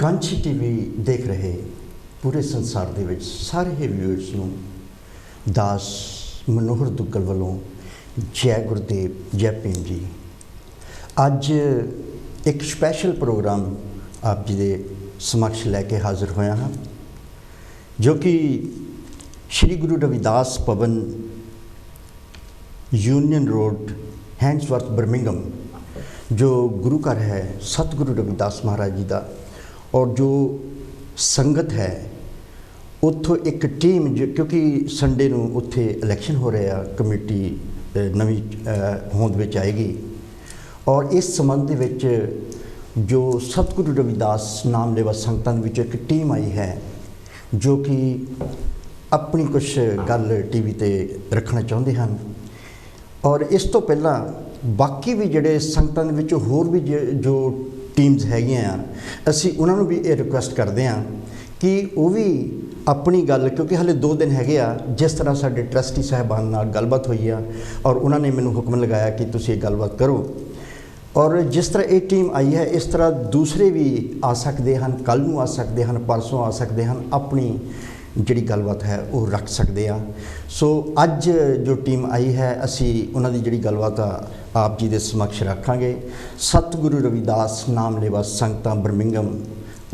Kanchi TV ਦੇਖ ਰਹੇ ਪੂਰੇ ਸੰਸਾਰ ਦੇ ਵਿੱਚ ਸਾਰੇ ਹੀ ਵਿਊਅਰਸ ਨੂੰ ਦਾਸ ਮਨੋਹਰ ਦੁੱਗਲ ਵੱਲੋਂ ਜੈ ਗੁਰਦੇਵ ਜੈ ਭੀਮ ਜੀ। ਅੱਜ ਇੱਕ ਸਪੈਸ਼ਲ ਪ੍ਰੋਗਰਾਮ ਆਪ ਜੀ ਦੇ ਸਮਕਸ਼ ਲੈ ਕੇ ਹਾਜ਼ਰ ਹੋਇਆ ਹਾਂ, ਜੋ ਕਿ ਸ਼੍ਰੀ ਗੁਰੂ ਰਵਿਦਾਸ ਭਵਨ, यूनियन रोड, हैंड्सवर्थ, बर्मिंघम, जो गुरु घर है सतगुरु रविदास महाराज जी का, और जो संगत है उत्थों एक टीम जो, क्योंकि संडे नूं उत्थे इलैक्शन हो रहा, कमेटी नवी होंद विच आएगी, और इस संबंध विच जो सतगुरु रविदास नाम लेवा संगतां विच एक टीम आई है जो कि अपनी कुछ गल टीवी ते रखना चाहुंदे हन। और इस तो पहला बाकी भी जिहड़े संगतां दे विच होर भी जो टीम्स हैगियां असीं उन्हां नूं भी ये रिक्वेस्ट करते हैं कि वो भी अपनी गल, क्योंकि हले 2 दिन हैगे आ जिस तरह साडे ट्रस्टी साहिबान नाल गलबात हुई आ और उन्होंने मैनूं हुक्म लगाया कि तुसीं गलबात करो, और जिस तरह ये टीम आई है इस तरह दूसरे भी आ सकते हैं, कल नूं आ सकते हैं, परसों आ सकते हैं, अपनी जिहड़ी गलबात है वो रख सकते हैं। सो अज जो टीम आई है असी उन्हां दी जिहड़ी गलबात आप जी दे समक्ष रखांगे। सतगुरु रविदास नाम लेवा संगतां बर्मिंघम,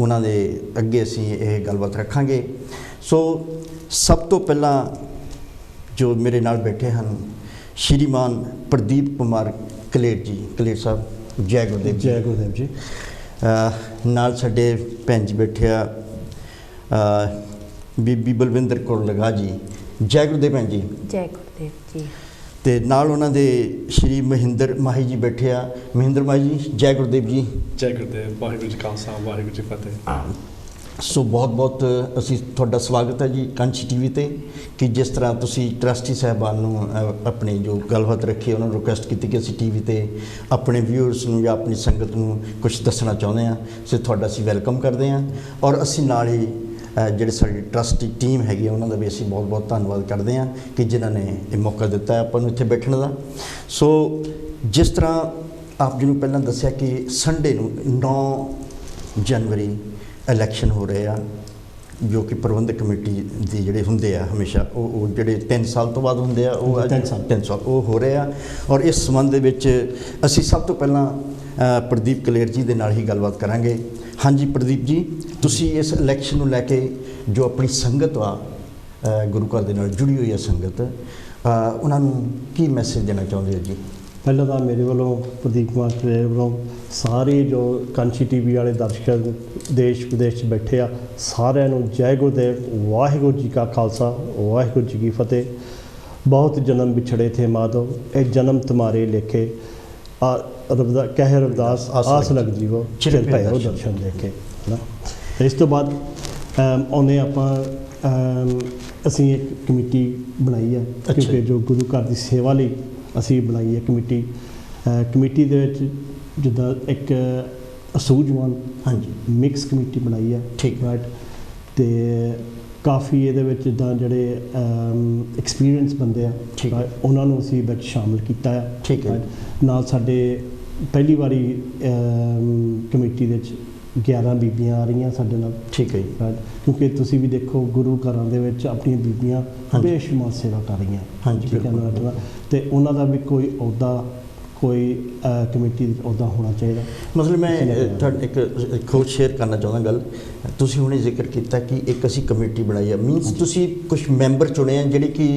उन्हां दे अगे असी ये गलबात रखांगे। सो सब तो पहला जो मेरे नाल बैठे हैं श्रीमान प्रदीप कुमार कलेर जी। कलेर साहब जय गुरुदेव। जय गुरुदेव जी। नाल साडे भैन जी बैठे बीबी बलविंदर कौर लगा जी। जय गुरुदेव भैन जी। जय गुरुदेव जी। ते नाल उन्हां दे श्री महिंदर माही जी बैठे आ। महिंदर माही जी जय गुरुदेव जी। जय गुरुदेव। वाहिगुरू जी खालसा वाहिगुरू जी फतेह। सो बहुत बहुत असी तुहाडा स्वागत है जी कांची टीवी ते, कि जिस तरह तुसी ट्रस्टी साहबान नूं अपनी जो गलबात रखी उन्होंने रिक्वेस्ट की कि असी टीवी ते अपने व्यूअर्स नूं या अपनी संगत नूं कुछ दसना चाहुंदे हां, सो तुहाडा असी वैलकम करते हैं। और असी नाल ही ਜਿਹੜੇ ਸਾਡੀ ਟਰਸਟੀ ਟੀਮ ਹੈਗੀ ਆ ਉਹਨਾਂ ਦਾ ਵੀ ਅਸੀਂ ਬਹੁਤ ਬਹੁਤ ਧੰਨਵਾਦ ਕਰਦੇ ਹਾਂ ਕਿ ਜਿਨ੍ਹਾਂ ਨੇ ਇਹ ਮੌਕਾ ਦਿੱਤਾ ਹੈ ਆਪਾਂ ਨੂੰ ਇੱਥੇ ਬੈਠਣ ਦਾ। ਸੋ ਜਿਸ ਤਰ੍ਹਾਂ ਆਪ ਜੀ ਨੂੰ ਪਹਿਲਾਂ ਦੱਸਿਆ ਕਿ ਸੰਡੇ ਨੂੰ 9 ਜਨਵਰੀ ਇਲੈਕਸ਼ਨ ਹੋ ਰਹੇ ਆ, ਜੋ ਕਿ ਪ੍ਰਬੰਧਕ ਕਮੇਟੀ ਦੇ ਜਿਹੜੇ ਹੁੰਦੇ ਆ ਹਮੇਸ਼ਾ ਉਹ ਜਿਹੜੇ 3 ਸਾਲ ਤੋਂ ਬਾਅਦ ਹੁੰਦੇ ਆ, ਉਹ 3 ਸਾਲ ਉਹ ਹੋ ਰਹੇ ਆ। ਔਰ ਇਸ ਸੰਬੰਧ ਦੇ ਵਿੱਚ ਅਸੀਂ ਸਭ ਤੋਂ ਪਹਿਲਾਂ प्रदीप कलेर जी दे नाल ही गलबात करांगे। हाँ जी प्रदीप जी, तुसी इस इलैक्शन नूं लैके जो अपनी संगत आ गुरु घर दे नाल जुड़ी हुई है संगत, उन्हां नूं की मैसेज देना चाहुंदे हो जी? पहला तो मेरे वालों प्रदीप कुमार कलेर वालों सारे जो कांची टीवी वाले दर्शक देश विदेश बैठे आ सारिਆਂ ਨੂੰ जय गुरुदेव। वाहिगुरू जी का खालसा वाहिगुरू जी की फतेह। बहुत जन्म बिछड़े थे माधव, एक जन्म तुम्हारे लेखे, कह रविदास आस लग जीवो चिर भयो दर्शन देखे है ना। इस तो बाद आने आप असी एक कमेटी बनाई है, क्योंकि जो गुरु घर की सेवा लई असी बनाई है कमेटी। कमेटी दे विच जिद्दां एक सूझवान हाँ जी मिक्स कमेटी बनाई है, ठीक राइट। तो काफ़ी ये जिद्दां जिहड़े एक्सपीरियंस बंदे आ उन्हां नूं असीं विच शामिल कीता है, ठीक है। नाल साडे पहली बारी कमेटी दे 11 बीबियां आ रही साडे नाल, ठीक है राइट। क्योंकि तुसीं भी देखो गुरु घरां दे विच अपनी बीबियां बेशुमार सेवा कर रही हैं, हाँ जी, ठीक है। तो उन्हां दा भी कोई अहुदा कोई कमेटी अहुदा होना चाहिए। मतलब मैं एक खुद शेयर करना चाहता गल, तुसीं हुणे जिक्र किया कि एक असी कमेटी बनाई है, मीनस तुसीं कुछ मैंबर चुने हैं जिहड़े कि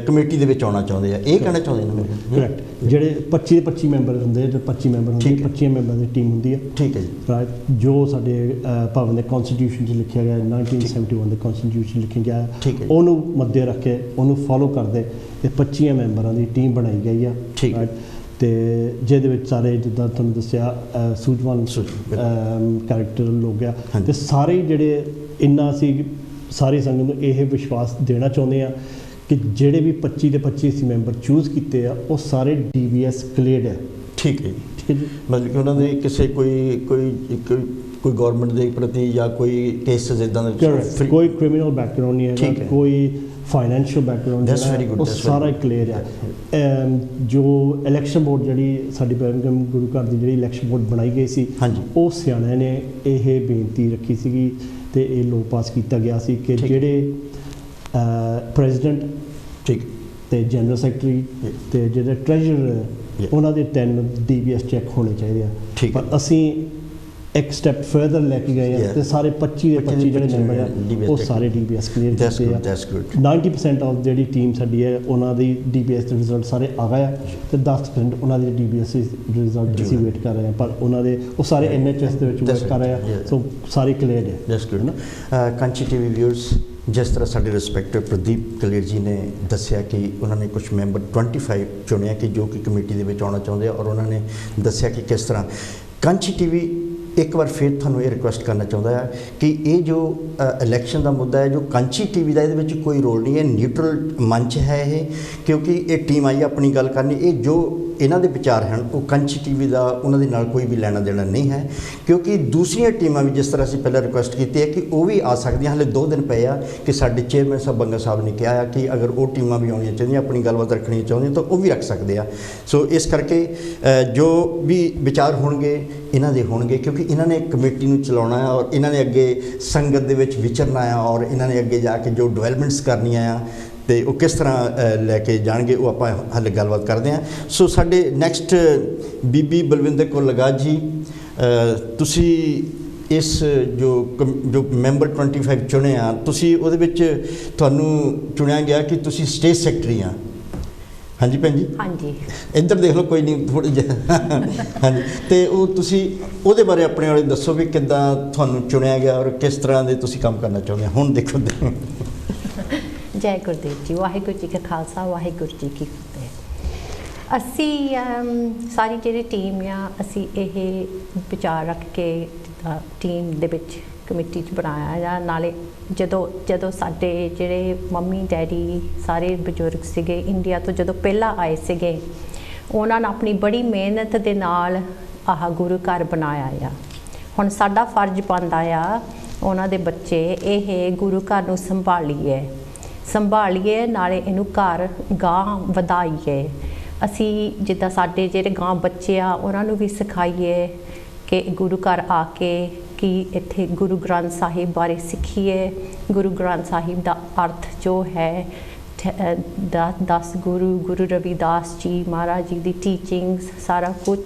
कमेटी दे विच आउणा चाहुंदे आ, ये कहना चाहुंदे ने? करैक्ट। जिहड़े 25 मैंबर हुंदे, 25 मैंबर हुंदे, 25 मैंबर दी टीम हुंदी है, ठीक है जी राइट। जो साडे भवन दे कॉन्स्टिट्यूशन च लिखिया गया 1971 दे कॉन्स्टिट्यूशन लिखिया गया, ठीक है, उहनूं मद्दे रख के उहनूं फॉलो करदे ये 25 मैंबरां दी टीम बनाई गई है, ठीक है। तो जिहदे विच सारे जिद्दां तुहानूं दस्सिया सूझवान कैरेक्टर लोग आ, ते सारे जिहड़े इन्ना असीं सारी संगत नूं यह विश्वास देना चाहुंदे आ कि जिहड़े भी 25 के 25 मैंबर चूज़ किए आ वो सारे DVS क्लीयर्ड है, ठीक है, ठीक है जी। मतलब कि उन्होंने किसी कोई गवर्नमेंट के प्रति या कोई केसेस इदां कोई क्रिमिनल बैकग्राउंड नहीं है, कोई financial background That's very good, ਉਹ that's very ਸਾਰਾ good. ਕਲੀਅਰ ਹੈ। ਜੋ ਇਲੈਕਸ਼ਨ ਬੋਰਡ ਜਿਹੜੀ ਸਾਡੀ ਬਰਮਿੰਘਮ ਗੁਰੂ ਘਰ ਦੀ ਜਿਹੜੀ ਇਲੈਕਸ਼ਨ ਬੋਰਡ ਬਣਾਈ ਗਈ ਸੀ, ਹਾਂਜੀ। ਉਹ ਸਿਆਣਿਆਂ ਨੇ ਇਹ ਬੇਨਤੀ ਰੱਖੀ ਸੀਗੀ ਤੇ ਇਹ ਲੋ ਪਾਸ ਕੀਤਾ ਗਿਆ ਸੀ ਕਿ ਠੀਕ। ਜਿਹੜੇ ਪ੍ਰੈਜ਼ੀਡੈਂਟ ਠੀਕ ਤੇ ਜਨਰਲ ਸੈਕਟਰੀ Yeah. ਤੇ ਜਿਹੜੇ ਟ੍ਰੈਜਰਰ Yeah. ਉਹਨਾਂ ਦੇ 10 DBS ਚੈੱਕ ਹੋਣੇ ਚਾਹੀਦੇ ਆ। ਠੀਕ ਹੈ। ਪਰ ਅਸੀਂ ਇੱਕ ਸਟੈਪ ਫਰਦਰ ਲੈ ਕੇ ਗਏ ਆ Yeah. ਤੇ ਸਾਰੇ 25 ਦੇ 25 ਜਿਹੜੇ ਮੈਂਬਰ ਆ DBS ਉਹ check ਸਾਰੇ DBS ਕਲੀਅਰ That's ਕੀਤੇ ਆ। good, that's good. 90% ਆਫ ਜਿਹੜੀ ਟੀਮ ਸਾਡੀ ਹੈ ਉਹਨਾਂ ਦੀ DBS ਦੇ ਰਿਜ਼ਲਟ ਸਾਰੇ ਆ ਗਏ ਆ ਤੇ 10% ਉਹਨਾਂ ਦੇ DBS ਰਿਜ਼ਲਟ ਅਸੀਂ ਵੇਟ ਕਰ ਰਹੇ ਆ, ਪਰ ਉਹਨਾਂ ਦੇ ਉਹ ਸਾਰੇ NHS ਦੇ ਵਿੱਚ That's ਵਰਕ ਕਰ ਰਹੇ ਆ। yeah. ਸੋ ਸਾਰੇ ਕਲੀਅਰ ਹੈ। ਦੈਟਸ ਗੁੱਡ ਨਾ। ਕਾਂਚੀ ਟੀਵੀ ਵਿਊਅਰਸ, ਜਿਸ ਤਰ੍ਹਾਂ ਸਾਡੇ ਰਿਸਪੈਕਟਿਵ ਪ੍ਰਦੀਪ ਕਲੇਰ ਜੀ ਨੇ ਦੱਸਿਆ ਕਿ ਉਹਨਾਂ ਨੇ ਕੁਝ ਮੈਂਬਰ 25 ਚੁਣਿਆ ਕਿ ਜੋ ਕਿ ਕਮੇਟੀ ਦੇ ਵਿੱਚ ਆਉਣਾ ਚਾਹੁੰਦੇ ਆ, ਔਰ ਉਹਨਾਂ ਨੇ ਦੱਸਿਆ ਕਿ ਕਿਸ ਤਰ੍ਹਾਂ ਕਾਂਚੀ ਟੀਵੀ ਇੱਕ ਵਾਰ ਫਿਰ ਤੁਹਾਨੂੰ ਇਹ ਰਿਕੁਐਸਟ ਕਰਨਾ ਚਾਹੁੰਦਾ ਹੈ ਕਿ ਇਹ ਜੋ ਇਲੈਕਸ਼ਨ ਦਾ ਮੁੱਦਾ ਹੈ, ਜੋ ਕਾਂਚੀ ਟੀਵੀ ਦਾ ਇਹਦੇ ਵਿੱਚ ਕੋਈ ਰੋਲ ਨਹੀਂ ਹੈ, ਨਿਊਟਰਲ ਮੰਚ ਹੈ ਇਹ, ਕਿਉਂਕਿ ਇਹ ਟੀਮ ਆਈ ਆਪਣੀ ਗੱਲ ਕਰਨੀ। ਇਹ ਜੋ ਇਹਨਾਂ ਦੇ ਵਿਚਾਰ ਹਨ ਉਹ ਕਾਂਚੀ ਟੀਵੀ ਦਾ ਉਹਨਾਂ ਦੇ ਨਾਲ ਕੋਈ ਵੀ ਲੈਣਾ ਦੇਣਾ ਨਹੀਂ ਹੈ, ਕਿਉਂਕਿ ਦੂਸਰੀਆਂ ਟੀਮਾਂ ਵੀ ਜਿਸ ਤਰ੍ਹਾਂ ਅਸੀਂ ਪਹਿਲਾਂ ਰਿਕੁਐਸਟ ਕੀਤੀ ਹੈ ਕਿ ਉਹ ਵੀ ਆ ਸਕਦੀਆਂ। ਹਾਲੇ 2 ਦਿਨ ਪਏ ਆ ਕਿ ਸਾਡੇ ਚੇਅਰਮੈਨ ਸਾਹਿਬ ਬੰਗਾ ਸਾਹਿਬ ਨੇ ਕਿਹਾ ਆ ਕਿ ਅਗਰ ਉਹ ਟੀਮਾਂ ਵੀ ਆਉਣੀਆਂ ਚਾਹੁੰਦੀਆਂ, ਆਪਣੀ ਗੱਲਬਾਤ ਰੱਖਣੀ ਚਾਹੁੰਦੀਆਂ ਤਾਂ ਉਹ ਵੀ ਰੱਖ ਸਕਦੇ ਆ। ਸੋ ਇਸ ਕਰਕੇ ਜੋ ਵੀ ਵਿਚਾਰ ਹੋਣਗੇ ਇਹਨਾਂ ਦੇ ਹੋਣਗੇ, ਕਿਉਂਕਿ ਇਹਨਾਂ ਨੇ ਕਮੇਟੀ ਨੂੰ ਚਲਾਉਣਾ ਹੈ ਔਰ ਇਹਨਾਂ ਨੇ ਅੱਗੇ ਸੰਗਤ ਦੇ ਵਿੱਚ ਵਿਚਰਨਾ ਆ ਔਰ ਇਹਨਾਂ ਨੇ ਅੱਗੇ ਜਾ ਕੇ ਜੋ ਡਿਵੈਲਪਮੈਂਟਸ ਕਰਨੀਆਂ ਆ ਤੇ ਉਹ ਕਿਸ ਤਰ੍ਹਾਂ ਲੈ ਕੇ ਜਾਣਗੇ, ਉਹ ਆਪਾਂ ਹਾਲੇ ਗੱਲਬਾਤ ਕਰਦੇ ਹਾਂ। ਸੋ ਸਾਡੇ ਨੈਕਸਟ ਬੀਬੀ ਬਲਵਿੰਦਰ ਕੌਰ ਲਗਾ ਜੀ, ਤੁਸੀਂ ਇਸ ਜੋ ਮੈਂਬਰ 25 ਚੁਣੇ ਆ, ਤੁਸੀਂ ਉਹਦੇ ਵਿੱਚ ਤੁਹਾਨੂੰ ਚੁਣਿਆ ਗਿਆ ਕਿ ਤੁਸੀਂ ਸਟੇਟ ਸੈਕਟਰੀ ਆ। ਹਾਂਜੀ ਭੈਣ ਜੀ। ਹਾਂਜੀ। ਇੱਧਰ ਦੇਖ ਲਓ, ਕੋਈ ਨਹੀਂ, ਥੋੜ੍ਹੀ ਜਿਹਾ। ਹਾਂਜੀ, ਤੇ ਉਹ ਤੁਸੀਂ ਉਹਦੇ ਬਾਰੇ ਆਪਣੇ ਵਾਲੇ ਦੱਸੋ ਵੀ ਕਿੱਦਾਂ ਤੁਹਾਨੂੰ ਚੁਣਿਆ ਗਿਆ ਔਰ ਕਿਸ ਤਰ੍ਹਾਂ ਦੇ ਤੁਸੀਂ ਕੰਮ ਕਰਨਾ ਚਾਹੁੰਦੇ ਹੋ। ਹੁਣ ਦੇਖੋ ਜੈ ਗੁਰਦੇਵ ਜੀ, ਵਾਹਿਗੁਰੂ ਜੀ ਕਾ ਖਾਲਸਾ, ਵਾਹਿਗੁਰੂ ਜੀ ਕੀ ਫਤਿਹ। ਅਸੀਂ ਸਾਰੀ ਜਿਹੜੀ ਟੀਮ ਆ, ਅਸੀਂ ਇਹ ਵਿਚਾਰ ਰੱਖ ਕੇ ਟੀਮ ਦੇ ਵਿੱਚ ਕਮੇਟੀ 'ਚ ਬਣਾਇਆ ਜਾਂ ਨਾਲੇ ਜਦੋਂ ਸਾਡੇ ਜਿਹੜੇ ਮੰਮੀ ਡੈਡੀ ਸਾਰੇ ਬਜ਼ੁਰਗ ਸੀਗੇ ਇੰਡੀਆ ਤੋਂ ਜਦੋਂ ਪਹਿਲਾਂ ਆਏ ਸੀਗੇ, ਉਹਨਾਂ ਨੇ ਆਪਣੀ ਬੜੀ ਮਿਹਨਤ ਦੇ ਨਾਲ ਆਹ ਗੁਰੂ ਘਰ ਬਣਾਇਆ ਆ। ਹੁਣ ਸਾਡਾ ਫਰਜ਼ ਬਣਦਾ ਆ ਉਹਨਾਂ ਦੇ ਬੱਚੇ ਇਹ ਗੁਰੂ ਘਰ ਨੂੰ ਸੰਭਾਲੀਏ ਨਾਲੇ ਇਹਨੂੰ ਘਰ ਗਾਂਹ ਵਧਾਈਏ। ਅਸੀਂ ਜਿੱਦਾਂ ਸਾਡੇ ਜਿਹੜੇ ਗਾਂਹ ਬੱਚੇ ਆ ਉਹਨਾਂ ਨੂੰ ਵੀ ਸਿਖਾਈਏ ਕਿ ਗੁਰੂ ਘਰ ਆ ਕੇ ਕਿ ਇੱਥੇ ਗੁਰੂ ਗ੍ਰੰਥ ਸਾਹਿਬ ਬਾਰੇ ਸਿੱਖੀਏ। ਗੁਰੂ ਗ੍ਰੰਥ ਸਾਹਿਬ ਦਾ ਅਰਥ ਜੋ ਹੈ 10 ਗੁਰੂ ਰਵਿਦਾਸ ਜੀ ਮਹਾਰਾਜ ਜੀ ਦੀ ਟੀਚਿੰਗਸ, ਸਾਰਾ ਕੁਝ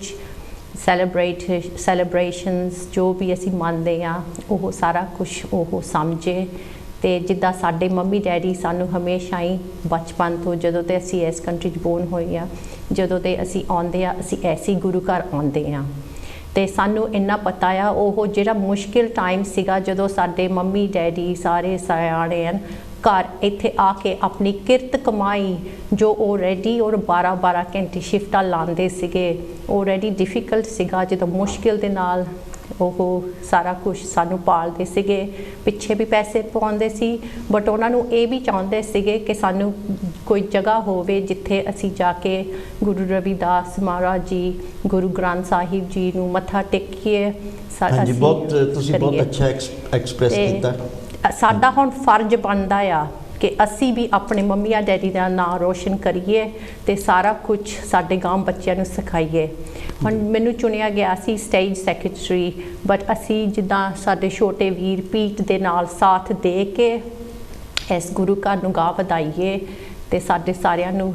ਸੈਲੀਬ੍ਰੇਸ਼ਨਸ ਜੋ ਵੀ ਅਸੀਂ ਮੰਨਦੇ ਹਾਂ ਉਹ ਸਾਰਾ ਕੁਝ ਉਹ ਸਮਝੇ। ਤੇ ਜਿੱਦਾਂ ਸਾਡੇ ਮੰਮੀ ਡੈਡੀ ਸਾਨੂੰ ਹਮੇਸ਼ਾ ਹੀ ਬਚਪਨ ਤੋਂ ਜਦੋਂ ਤੇ ਅਸੀਂ ਇਸ ਕੰਟਰੀ 'ਚ ਬੋਰਨ ਹੋਏ ਆ, ਜਦੋਂ ਤੇ ਅਸੀਂ ਆਉਂਦੇ ਆ ਅਸੀਂ ਐਸੀ ਗੁਰੂ ਘਰ ਆਉਂਦੇ ਆ ਤੇ ਸਾਨੂੰ ਇੰਨਾ ਪਤਾ ਆ ਉਹ ਜਿਹੜਾ ਮੁਸ਼ਕਿਲ ਟਾਈਮ ਸੀਗਾ ਜਦੋਂ ਸਾਡੇ ਮੰਮੀ ਡੈਡੀ ਸਾਰੇ ਸਿਆਣੇ ਹਨ ਘਰ ਇੱਥੇ ਆ ਕੇ ਆਪਣੀ ਕਿਰਤ ਕਮਾਈ ਜੋ ਆਲਰੇਡੀ ਔਰ 12 ਘੰਟੇ ਸ਼ਿਫਟਾਂ ਲਾਉਂਦੇ ਸੀਗੇ, ਆਲਰੇਡੀ ਡਿਫਿਕਲਟ ਸੀਗਾ, ਜਦੋਂ ਮੁਸ਼ਕਿਲ ਦੇ ਨਾਲ ਉਹ ਸਾਰਾ ਕੁਝ ਸਾਨੂੰ ਪਾਲਦੇ ਸੀਗੇ, ਪਿੱਛੇ ਵੀ ਪੈਸੇ ਪਾਉਂਦੇ ਸੀ, ਬਟ ਉਹਨਾਂ ਨੂੰ ਇਹ ਵੀ ਚਾਹੁੰਦੇ ਸੀਗੇ ਕਿ ਸਾਨੂੰ ਕੋਈ ਜਗ੍ਹਾ ਹੋਵੇ ਜਿੱਥੇ ਅਸੀਂ ਜਾ ਕੇ ਗੁਰੂ ਰਵਿਦਾਸ ਮਹਾਰਾਜ ਜੀ, ਗੁਰੂ ਗ੍ਰੰਥ ਸਾਹਿਬ ਜੀ ਨੂੰ ਮੱਥਾ ਟੇਕੀਏ। ਹਾਂਜੀ, ਤੁਸੀਂ ਬਹੁਤ ਅੱਛਾ ਐਕਸਪ੍ਰੈਸ ਕੀਤਾ। ਸਾਡਾ ਹੁਣ ਫਰਜ਼ ਬਣਦਾ ਆ ਕਿ ਅਸੀਂ ਵੀ ਆਪਣੇ ਮੰਮੀਆਂ ਡੈਡੀ ਦਾ ਨਾਂ ਰੋਸ਼ਨ ਕਰੀਏ ਤੇ ਸਾਰਾ ਕੁਝ ਸਾਡੇ ਗਾਂਵ ਬੱਚਿਆਂ ਨੂੰ ਸਿਖਾਈਏ। ਹੁਣ ਮੈਨੂੰ ਚੁਣਿਆ ਗਿਆ ਸੀ ਸਟੇਜ ਸੈਕਟਰੀ, ਬਟ ਅਸੀਂ ਜਿੱਦਾਂ ਸਾਡੇ ਛੋਟੇ ਵੀਰ ਪੀਟ ਦੇ ਨਾਲ ਸਾਥ ਦੇ ਕੇ ਇਸ ਗੁਰੂ ਘਰ ਨੂੰ ਗਾਂਹ ਵਧਾਈਏ ਤੇ ਸਾਡੇ ਸਾਰਿਆਂ ਨੂੰ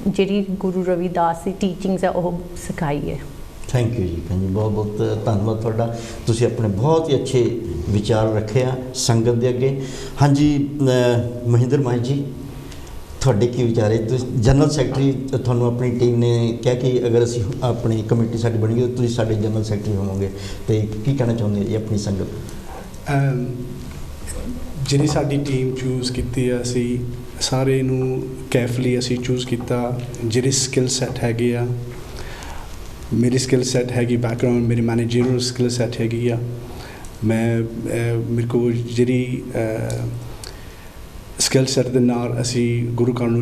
ਜਿਹੜੀ ਗੁਰੂ ਰਵਿਦਾਸ ਦੀ ਟੀਚਿੰਗਸ ਹੈ ਉਹ ਸਿਖਾਈਏ। ਥੈਂਕ ਯੂ ਜੀ ਭੈਣ ਜੀ, ਬਹੁਤ ਬਹੁਤ ਧੰਨਵਾਦ ਤੁਹਾਡਾ। ਤੁਸੀਂ ਆਪਣੇ ਬਹੁਤ ਹੀ ਅੱਛੇ ਵਿਚਾਰ ਰੱਖੇ ਆ ਸੰਗਤ ਦੇ ਅੱਗੇ। ਹਾਂਜੀ ਮਹਿੰਦਰ ਮਾਈ ਜੀ, ਤੁਹਾਡੇ ਕੀ ਵਿਚਾਰ ਹੈ? ਤੁਸੀਂ ਜਨਰਲ ਸੈਕਟਰੀ, ਤੁਹਾਨੂੰ ਆਪਣੀ ਟੀਮ ਨੇ ਕਿਹਾ ਕਿ ਅਗਰ ਅਸੀਂ ਆਪਣੀ ਕਮੇਟੀ ਸਾਡੀ ਬਣੀ ਤੁਸੀਂ ਸਾਡੇ ਜਨਰਲ ਸੈਕਟਰੀ ਹੋਵੋਗੇ, ਤੇ ਕੀ ਕਹਿਣਾ ਚਾਹੁੰਦੇ ਜੀ ਆਪਣੀ ਸੰਗਤ? ਜਿਹੜੀ ਸਾਡੀ ਟੀਮ ਚੂਜ਼ ਕੀਤੀ ਆ, ਅਸੀਂ ਸਾਰੇ ਨੂੰ ਕੇਅਰਫੁਲੀ ਅਸੀਂ ਚੂਜ਼ ਕੀਤਾ। ਜਿਹੜੇ ਸਕਿੱਲ ਸੈੱਟ ਹੈਗੇ ਆ, ਮੇਰੀ ਸਕਿੱਲ ਸੈੱਟ ਹੈਗੀ ਬੈਕਗਰਾਊਂਡ, ਮੇਰੀ ਮੈਨੇਜਰੀਅਲ ਸਕਿੱਲ ਸੈੱਟ ਹੈਗੀ ਆ। ਮੇਰੇ ਕੋਲ ਜਿਹੜੀ ਸਕਿੱਲ ਸੈੱਟ ਦੇ ਨਾਲ ਅਸੀਂ ਗੁਰੂ ਘਰ ਨੂੰ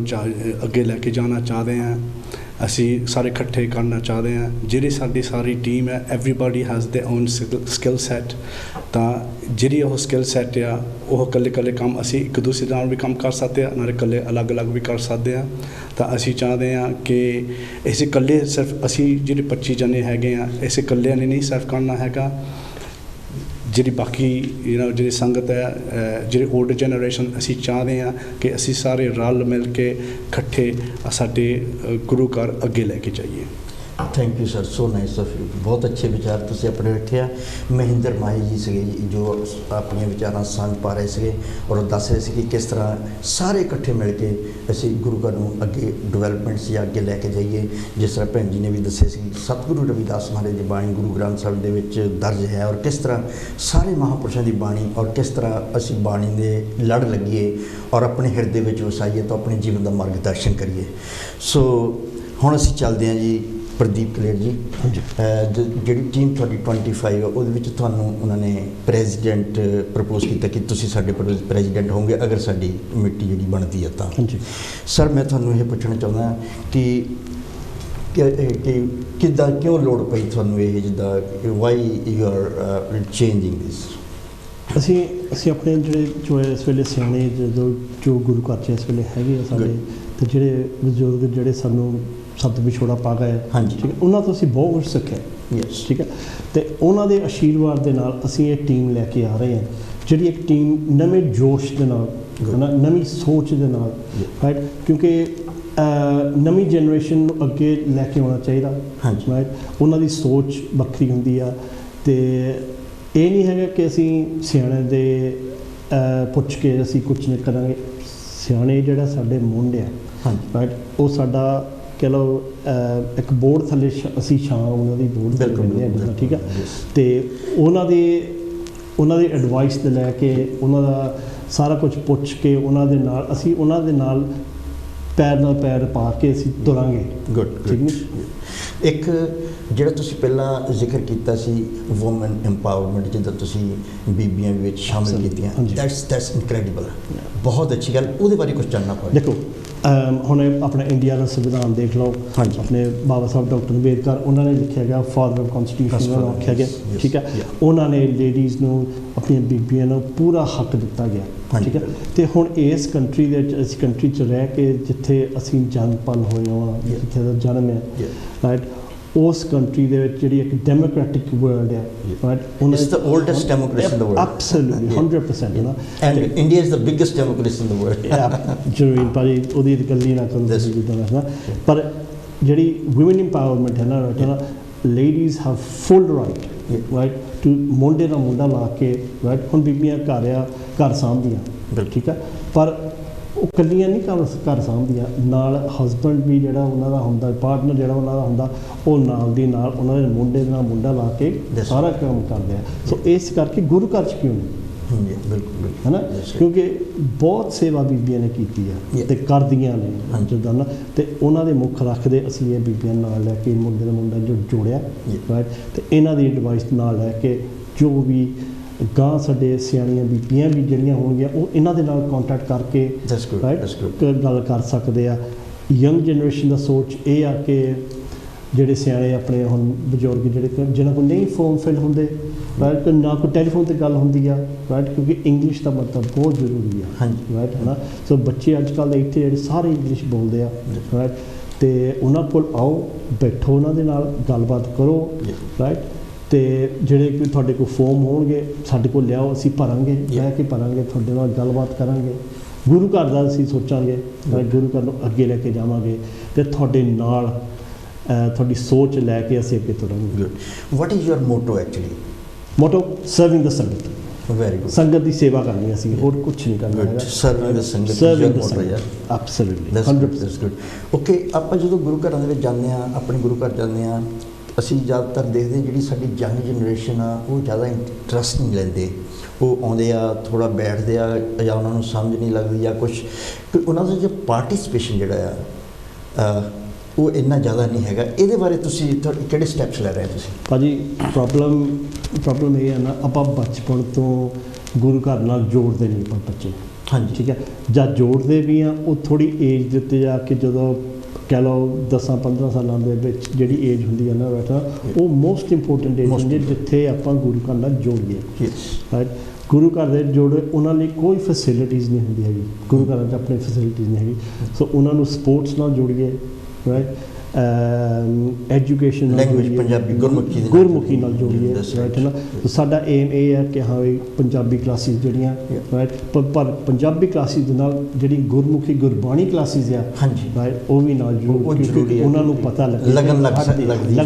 ਅੱਗੇ ਲੈ ਕੇ ਜਾਣਾ ਚਾਹਦੇ ਹਾਂ। ਅਸੀਂ ਸਾਰੇ ਇਕੱਠੇ ਕਰਨਾ ਚਾਹਦੇ ਹਾਂ। ਜਿਹੜੀ ਸਾਡੀ ਸਾਰੀ ਟੀਮ ਹੈ, ਐਵਰੀਬਾਡੀ ਹੈਜ਼ ਦੇ ਓਨ ਸਕਿੱਲ ਸੈੱਟ, ਤਾਂ ਜਿਹੜੀ ਉਹ ਸਕਿੱਲ ਸੈੱਟ ਆ ਉਹ ਇਕੱਲੇ ਕੰਮ ਅਸੀਂ ਇੱਕ ਦੂਸਰੇ ਨਾਲ ਵੀ ਕੰਮ ਕਰ ਸਕਦੇ ਹਾਂ, ਨਾਲੇ ਇਕੱਲੇ ਅਲੱਗ-ਅਲੱਗ ਵੀ ਕਰ ਸਕਦੇ ਹਾਂ। ਤਾਂ ਅਸੀਂ ਚਾਹੁੰਦੇ ਹਾਂ ਕਿ ਇਸ ਇਕੱਲੇ ਸਿਰਫ ਅਸੀਂ ਜਿਹੜੇ 25 ਜਣੇ ਹੈਗੇ ਆ, ਇਸ ਇਕੱਲਿਆਂ ਨੇ ਨਹੀਂ ਸਰਵ ਕਰਨਾ ਹੈਗਾ। ਜਿਹੜੀ ਬਾਕੀ ਜਿਹੜੀ ਸੰਗਤ ਹੈ, ਜਿਹੜੇ 올ਡ ਜਨਰੇਸ਼ਨ, ਅਸੀਂ ਚਾਹੁੰਦੇ ਹਾਂ ਕਿ ਅਸੀਂ ਸਾਰੇ ਰਲ ਮਿਲ ਕੇ ਇਕੱਠੇ ਸਾਡੇ ਗੁਰੂ ਘਰ ਅੱਗੇ ਲੈ ਕੇ ਜਾਈਏ। Thank you sir, so nice of you. ਬਹੁਤ ਅੱਛੇ ਵਿਚਾਰ ਤੁਸੀਂ ਆਪਣੇ ਰੱਖੇ ਆ। ਮਹਿੰਦਰ ਮਾਹੀ ਜੀ ਸੀਗੇ ਜੀ, ਜੋ ਆਪਣੀਆਂ ਵਿਚਾਰਾਂ ਸਾਂਝ ਪਾ ਰਹੇ ਸੀਗੇ ਔਰ ਦੱਸ ਰਹੇ ਸੀ ਕਿ ਕਿਸ ਤਰ੍ਹਾਂ ਸਾਰੇ ਇਕੱਠੇ ਮਿਲ ਕੇ ਅਸੀਂ ਗੁਰੂ ਘਰ ਨੂੰ ਅੱਗੇ ਡਿਵੈਲਪਮੈਂਟ ਜਾਂ ਅੱਗੇ ਲੈ ਕੇ ਜਾਈਏ। ਜਿਸ ਤਰ੍ਹਾਂ ਭੈਣ ਜੀ ਨੇ ਵੀ ਦੱਸਿਆ ਸੀ, ਸਤਿਗੁਰੂ ਰਵਿਦਾਸ ਮਹਾਰਾਜ ਦੀ ਬਾਣੀ ਗੁਰੂ ਗ੍ਰੰਥ ਸਾਹਿਬ ਦੇ ਵਿੱਚ ਦਰਜ ਹੈ, ਔਰ ਕਿਸ ਤਰ੍ਹਾਂ ਸਾਰੇ ਮਹਾਂਪੁਰਸ਼ਾਂ ਦੀ ਬਾਣੀ, ਔਰ ਕਿਸ ਤਰ੍ਹਾਂ ਅਸੀਂ ਬਾਣੀ ਦੇ ਲੜ ਲੱਗੀਏ ਔਰ ਆਪਣੇ ਹਿਰਦੇ ਵਿੱਚ ਵਸਾਈਏ ਤਾਂ ਆਪਣੇ ਜੀਵਨ ਦਾ ਮਾਰਗਦਰਸ਼ਨ ਕਰੀਏ। ਸੋ ਹੁਣ ਅਸੀਂ ਚੱਲਦੇ ਹਾਂ ਜੀ ਪ੍ਰਦੀਪ ਕਲੇਰ ਜੀ। ਜਿਹੜੀ ਟੀਮ ਤੁਹਾਡੀ 25 ਉਹਦੇ ਵਿੱਚ ਤੁਹਾਨੂੰ ਉਹਨਾਂ ਨੇ ਪ੍ਰੈਜ਼ੀਡੈਂਟ ਪ੍ਰਪੋਜ਼ ਕੀਤਾ ਕਿ ਤੁਸੀਂ ਸਾਡੇ ਪ੍ਰੈਜ਼ੀਡੈਂਟ ਹੋਵੋਗੇ ਅਗਰ ਸਾਡੀ ਕਮੇਟੀ ਜਿਹੜੀ ਬਣਦੀ ਹੈ ਤਾਂ। ਸਰ ਮੈਂ ਤੁਹਾਨੂੰ ਇਹ ਪੁੱਛਣਾ ਚਾਹੁੰਦਾ ਕਿ ਕਿੱਦਾਂ ਕਿਉਂ ਲੋੜ ਪਈ ਤੁਹਾਨੂੰ ਇਹ, ਜਿੱਦਾਂ ਵਾਈ ਯੂ ਆਰ ਚੇਂਜਿੰਗ ਦਿਸ? ਅਸੀਂ ਆਪਣੇ ਜਿਹੜੇ ਜੋ ਇਸ ਵੇਲੇ ਸਿਆਣੇ ਜੋ ਗੁਰੂ ਘਰ 'ਚ ਇਸ ਵੇਲੇ ਹੈਗੇ ਆ ਸਾਡੇ, ਅਤੇ ਜਿਹੜੇ ਬਜ਼ੁਰਗ ਜਿਹੜੇ ਸਾਨੂੰ ਸਤ ਵਿਛੋੜਾ ਪਾ ਗਏ, ਠੀਕ ਹੈ, ਉਹਨਾਂ ਤੋਂ ਅਸੀਂ ਬਹੁਤ ਕੁਝ ਸਿੱਖਿਆ। ਠੀਕ ਹੈ, ਅਤੇ ਉਹਨਾਂ ਦੇ ਆਸ਼ੀਰਵਾਦ ਦੇ ਨਾਲ ਅਸੀਂ ਇਹ ਟੀਮ ਲੈ ਕੇ ਆ ਰਹੇ ਹਾਂ, ਜਿਹੜੀ ਇੱਕ ਟੀਮ ਨਵੇਂ ਜੋਸ਼ ਦੇ ਨਾਲ, ਹੈ ਨਾ, ਨਵੀਂ ਸੋਚ ਦੇ ਨਾਲ, ਰਾਈਟ, ਕਿਉਂਕਿ ਨਵੀਂ ਜਨਰੇਸ਼ਨ ਨੂੰ ਅੱਗੇ ਲੈ ਕੇ ਆਉਣਾ ਚਾਹੀਦਾ, ਰਾਈਟ। ਉਹਨਾਂ ਦੀ ਸੋਚ ਵੱਖਰੀ ਹੁੰਦੀ ਆ, ਅਤੇ ਇਹ ਨਹੀਂ ਹੈਗਾ ਕਿ ਅਸੀਂ ਸਿਆਣੇ ਦੇ ਪੁੱਛ ਕੇ ਅਸੀਂ ਕੁਛ ਨਹੀਂ ਕਰਾਂਗੇ। ਸਿਆਣੇ ਜਿਹੜਾ ਸਾਡੇ ਮੁੰਡੇ ਆ, ਰਾਈਟ, ਉਹ ਸਾਡਾ ਕਹਿ ਲਓ ਇੱਕ ਬੋਰਡ ਥੱਲੇ ਅਸੀਂ ਛਾਂ ਉਹਨਾਂ ਦੀ ਬੋਰਡ ਥੱਲੇ ਰਹਿੰਦੇ ਹਾਂ, ਜਿੱਦਾਂ, ਠੀਕ ਆ। ਅਤੇ ਉਹਨਾਂ ਦੀ ਐਡਵਾਈਸ ਦੇ ਲੈ ਕੇ, ਉਹਨਾਂ ਦਾ ਸਾਰਾ ਕੁਝ ਪੁੱਛ ਕੇ, ਉਹਨਾਂ ਦੇ ਨਾਲ ਅਸੀਂ ਉਹਨਾਂ ਦੇ ਨਾਲ ਪੈਰ ਨਾਲ ਪੈਰ ਪਾ ਕੇ ਅਸੀਂ ਤੁਰਾਂਗੇ। ਠੀਕ ਨਹੀਂ? ਇੱਕ ਜਿਹੜਾ ਤੁਸੀਂ ਪਹਿਲਾਂ ਜ਼ਿਕਰ ਕੀਤਾ ਸੀ ਵੂਮਨ ਇੰਪਾਵਰਮੈਂਟ, ਜਿੱਦਾਂ ਤੁਸੀਂ ਬੀਬੀਆਂ ਵਿੱਚ ਸ਼ਾਮਿਲ ਕੀਤੀਆਂ, ਦੈਟਸ ਇਨਕ੍ਰੈਡੀਬਲ, ਬਹੁਤ ਅੱਛੀ ਗੱਲ। ਉਹਦੇ ਬਾਰੇ ਕੁਝ ਜਾਣਨਾ ਪਵੇਗਾ। ਦੇਖੋ, ਹੁਣ ਆਪਣਾ ਇੰਡੀਆ ਦਾ ਸੰਵਿਧਾਨ ਦੇਖ ਲਓ, ਆਪਣੇ ਬਾਬਾ ਸਾਹਿਬ ਡਾਕਟਰ ਅੰਬੇਦਕਰ, ਉਹਨਾਂ ਨੇ ਲਿਖਿਆ ਗਿਆ ਫਾਦਰ ਆਫ ਕਨਸਟੀਟਿਊਸ਼ਨ, ਉਹਨਾਂ ਨੂੰ ਆਖਿਆ ਗਿਆ, ਠੀਕ ਹੈ। ਉਹਨਾਂ ਨੇ ਲੇਡੀਜ਼ ਨੂੰ, ਆਪਣੀਆਂ ਬੀਬੀਆਂ ਨੂੰ ਪੂਰਾ ਹੱਕ ਦਿੱਤਾ ਗਿਆ, ਠੀਕ ਹੈ। ਅਤੇ ਹੁਣ ਇਸ ਕੰਟਰੀ ਦੇ ਵਿੱਚ, ਇਸ ਕੰਟਰੀ 'ਚ ਰਹਿ ਕੇ ਜਿੱਥੇ ਅਸੀਂ ਜਨਮ ਪਲ ਹੋਏ ਹਾਂ, ਜਿੱਥੇ ਦਾ ਜਨਮ ਹੈ, ਰਾਈਟ, ਉਸ ਕੰਟਰੀ ਦੇ ਵਿੱਚ ਜਿਹੜੀ ਇੱਕ ਡੈਮੋਕ੍ਰੈਟਿਕ ਵਰਲਡ ਹੈ, right, it's the oldest democracy in the world, absolutely 100%, ਹੈ ਨਾ। And India is the biggest democracy in the world. ਜ਼ਰੂਰ ਭਾਜੀ, ਉਹਦੀ ਗੱਲ ਹੀ ਨਾ ਕਰੋ ਜਿੱਦਾਂ ਦੱਸਣਾ। ਪਰ ਜਿਹੜੀ ਵੂਮਨ ਇੰਪਾਵਰਮੈਂਟ ਹੈ ਨਾ, ਰਾਈਟ, ਹੈ ਨਾ, ladies have full right to ਮੁੰਡੇ ਦਾ ਮੁੰਡਾ ਲਾ ਕੇ, ਰਾਈਟ। ਹੁਣ ਬੀਬੀਆਂ ਘਰ ਸਾਂਭਦੀਆਂ, ਠੀਕ ਹੈ, ਪਰ ਉਹ ਇਕੱਲੀਆਂ ਨਹੀਂ ਘਰ ਸਾਂਭਦੀਆਂ, ਨਾਲ ਹਸਬੈਂਡ ਵੀ ਜਿਹੜਾ ਉਹਨਾਂ ਦਾ ਹੁੰਦਾ, ਪਾਰਟਨਰ ਜਿਹੜਾ ਉਹਨਾਂ ਦਾ ਹੁੰਦਾ, ਉਹ ਨਾਲ ਦੀ ਨਾਲ ਉਹਨਾਂ ਦੇ ਮੁੰਡੇ ਦੇ ਨਾਲ ਮੁੰਡਾ ਲਾ ਕੇ ਸਾਰਾ ਕੰਮ ਕਰਦੇ ਆ। ਸੋ ਇਸ ਕਰਕੇ ਗੁਰੂ ਘਰ 'ਚ ਕਿਉਂ ਨਹੀਂ? ਬਿਲਕੁਲ, ਹੈ ਨਾ, ਕਿਉਂਕਿ ਬਹੁਤ ਸੇਵਾ ਬੀਬੀਆਂ ਨੇ ਕੀਤੀ ਆ ਅਤੇ ਕਰਦੀਆਂ ਨੇ, ਜਿੱਦਾਂ ਨਾ, ਅਤੇ ਉਹਨਾਂ ਦੇ ਮੁੱਖ ਰੱਖਦੇ ਅਸੀਂ ਇਹ ਬੀਬੀਆਂ ਨਾਲ ਲੈ ਕੇ ਮੁੰਡੇ ਦਾ ਮੁੰਡਾ ਜੋ ਜੋੜਿਆ, ਰਾਈਟ, ਅਤੇ ਇਹਨਾਂ ਦੀ ਐਡਵਾਈਸ ਨਾਲ ਲੈ ਕੇ ਜੋ ਵੀ ਗਾਂ ਸਾਡੇ ਸਿਆਣੀਆਂ ਬੀਬੀਆਂ ਵੀ ਜਿਹੜੀਆਂ ਹੋਣਗੀਆਂ, ਉਹ ਇਹਨਾਂ ਦੇ ਨਾਲ ਕੰਟੈਕਟ ਕਰਕੇ, ਰਾਈਟ, ਗੱਲ ਕਰ ਸਕਦੇ ਆ। ਯੰਗ ਜਨਰੇਸ਼ਨ ਦਾ ਸੋਚ ਇਹ ਆ ਕਿ ਜਿਹੜੇ ਸਿਆਣੇ ਆਪਣੇ ਹੁਣ ਬਜ਼ੁਰਗ ਜਿਹੜੇ ਜਿਹਨਾਂ ਕੋਲ ਨਹੀਂ ਫੋਰਮ ਫਿਲ ਹੁੰਦੇ, ਰਾਈਟ, ਨਾ ਕੋਈ ਟੈਲੀਫੋਨ 'ਤੇ ਗੱਲ ਹੁੰਦੀ ਆ, ਰਾਈਟ, ਕਿਉਂਕਿ ਇੰਗਲਿਸ਼ ਦਾ ਮਤਲਬ ਬਹੁਤ ਜ਼ਰੂਰੀ ਆ, ਰਾਈਟ, ਹੈ ਨਾ। ਸੋ ਬੱਚੇ ਅੱਜ ਕੱਲ੍ਹ ਦੇ ਇੱਥੇ ਜਿਹੜੇ ਸਾਰੇ ਇੰਗਲਿਸ਼ ਬੋਲਦੇ ਆ, ਰਾਈਟ, ਅਤੇ ਉਹਨਾਂ ਕੋਲ ਆਓ, ਬੈਠੋ, ਉਹਨਾਂ ਦੇ ਨਾਲ ਗੱਲਬਾਤ ਕਰੋ, ਰਾਈਟ, ਅਤੇ ਜਿਹੜੇ ਕੋਈ ਤੁਹਾਡੇ ਕੋਲ ਫੋਰਮ ਹੋਣਗੇ ਸਾਡੇ ਕੋਲ ਲਿਆਓ, ਅਸੀਂ ਭਰਾਂਗੇ, ਬਹਿ ਕੇ ਭਰਾਂਗੇ, ਤੁਹਾਡੇ ਨਾਲ ਗੱਲਬਾਤ ਕਰਾਂਗੇ, ਗੁਰੂ ਘਰ ਦਾ ਅਸੀਂ ਸੋਚਾਂਗੇ, ਗੁਰੂ ਘਰ ਨੂੰ ਅੱਗੇ ਲੈ ਕੇ ਜਾਵਾਂਗੇ, ਅਤੇ ਤੁਹਾਡੇ ਨਾਲ ਤੁਹਾਡੀ ਸੋਚ ਲੈ ਕੇ ਅਸੀਂ ਅੱਗੇ ਤੁਰਾਂਗੇ। What is your motto actually? Motto serving the sangat. Very good. ਸੰਗਤ ਦੀ ਸੇਵਾ ਕਰਨੀ, ਅਸੀਂ ਹੋਰ ਕੁਝ ਨਹੀਂ ਕਰਨਾ ਹੈਗਾ। ਸਰਵਿੰਗ ਦ ਸੰਗਤ, ਸਰਵਿੰਗ ਦ ਸੰਗਤ, ਐਬਸੋਲੂਟਲੀ 100%। ਓਕੇ, ਆਪਾਂ ਜਦੋਂ ਗੁਰੂ ਘਰਾਂ ਦੇ ਵਿੱਚ ਜਾਂਦੇ ਹਾਂ, ਆਪਣੇ ਗੁਰੂ ਘਰ ਜਾਂਦੇ ਹਾਂ, ਅਸੀਂ ਜ਼ਿਆਦਾਤਰ ਦੇਖਦੇ ਜਿਹੜੀ ਸਾਡੀ ਯੰਗ ਜਨਰੇਸ਼ਨ ਆ, ਉਹ ਜ਼ਿਆਦਾ ਇੰਟਰਸਟ ਨਹੀਂ ਲੈਂਦੇ। ਉਹ ਆਉਂਦੇ ਆ, ਥੋੜ੍ਹਾ ਬੈਠਦੇ ਆ, ਜਾਂ ਉਹਨਾਂ ਨੂੰ ਸਮਝ ਨਹੀਂ ਲੱਗਦੀ ਜਾਂ ਕੁਛ, ਉਹਨਾਂ ਦਾ ਜੋ ਪਾਰਟੀਸਪੇਸ਼ਨ ਜਿਹੜਾ ਆ ਉਹ ਇੰਨਾ ਜ਼ਿਆਦਾ ਨਹੀਂ ਹੈਗਾ। ਇਹਦੇ ਬਾਰੇ ਤੁਸੀਂ ਕਿਹੜੇ ਸਟੈਪਸ ਲੈ ਰਹੇ ਹੋ ਤੁਸੀਂ? ਭਾਜੀ, ਪ੍ਰੋਬਲਮ ਇਹ ਹੈ ਨਾ, ਆਪਾਂ ਬਚਪਨ ਤੋਂ ਗੁਰੂ ਘਰ ਨਾਲ ਜੋੜਦੇ ਨਹੀਂ ਆਪਾਂ ਬੱਚੇ, ਠੀਕ ਹੈ, ਜਾਂ ਜੋੜਦੇ ਵੀ ਆ, ਉਹ ਥੋੜ੍ਹੀ ਏਜ ਦੇ ਉੱਤੇ ਜਾ ਕੇ ਜਦੋਂ ਕਹਿ ਲਓ 10-15 ਸਾਲਾਂ ਦੇ ਵਿੱਚ ਜਿਹੜੀ ਏਜ ਹੁੰਦੀ ਹੈ ਨਾ ਬੈਠਾ, ਉਹ ਮੋਸਟ ਇੰਪੋਰਟੈਂਟ ਏਜ ਹੁੰਦੀ ਹੈ ਜਿੱਥੇ ਆਪਾਂ ਗੁਰੂ ਘਰ ਨਾਲ ਜੋੜੀਏ। ਰਾਈਟ, ਗੁਰੂ ਘਰ ਦੇ ਜੋੜੇ ਉਹਨਾਂ ਲਈ ਕੋਈ ਫੈਸਿਲਿਟੀਜ਼ ਨਹੀਂ ਹੁੰਦੀ ਹੈਗੀ, ਗੁਰੂ ਘਰਾਂ 'ਚ ਆਪਣੀ ਫੈਸਿਲਿਟੀਜ਼ ਨਹੀਂ ਹੈਗੀ। ਸੋ ਉਹਨਾਂ ਨੂੰ ਸਪੋਰਟਸ ਨਾਲ ਜੋੜੀਏ, ਰਾਈਟ, ਐਜੂਕੇਸ਼ਨ ਨਾਲ ਲੈਂਗੁਏਜ ਜੋੜੀਏ, ਪੰਜਾਬੀ ਗੁਰਮੁਖੀ ਨਾਲ ਜੋੜੀਏ, ਰਾਈਟ ਹੈ ਨਾ। ਸਾਡਾ ਏਮ ਇਹ ਹੈ ਕਿ ਹਾਂ ਵੀ ਪੰਜਾਬੀ ਕਲਾਸਿਸ ਜਿਹੜੀਆਂ, ਰਾਈਟ, ਪਰ ਪੰਜਾਬੀ ਕਲਾਸਿਸ ਦੇ ਨਾਲ ਜਿਹੜੀ ਗੁਰਮੁਖੀ ਗੁਰਬਾਣੀ ਕਲਾਸਿਸ ਆ, ਹਾਂਜੀ, ਰਾਈਟ, ਉਹ ਵੀ ਨਾਲ ਉਹ ਜ਼ਰੂਰ, ਜ਼ਰੂਰੀ ਹੈ। ਉਹਨਾਂ ਨੂੰ ਪਤਾ ਲੱਗੇ, ਲੱਗਣ ਲੱਗਦੀ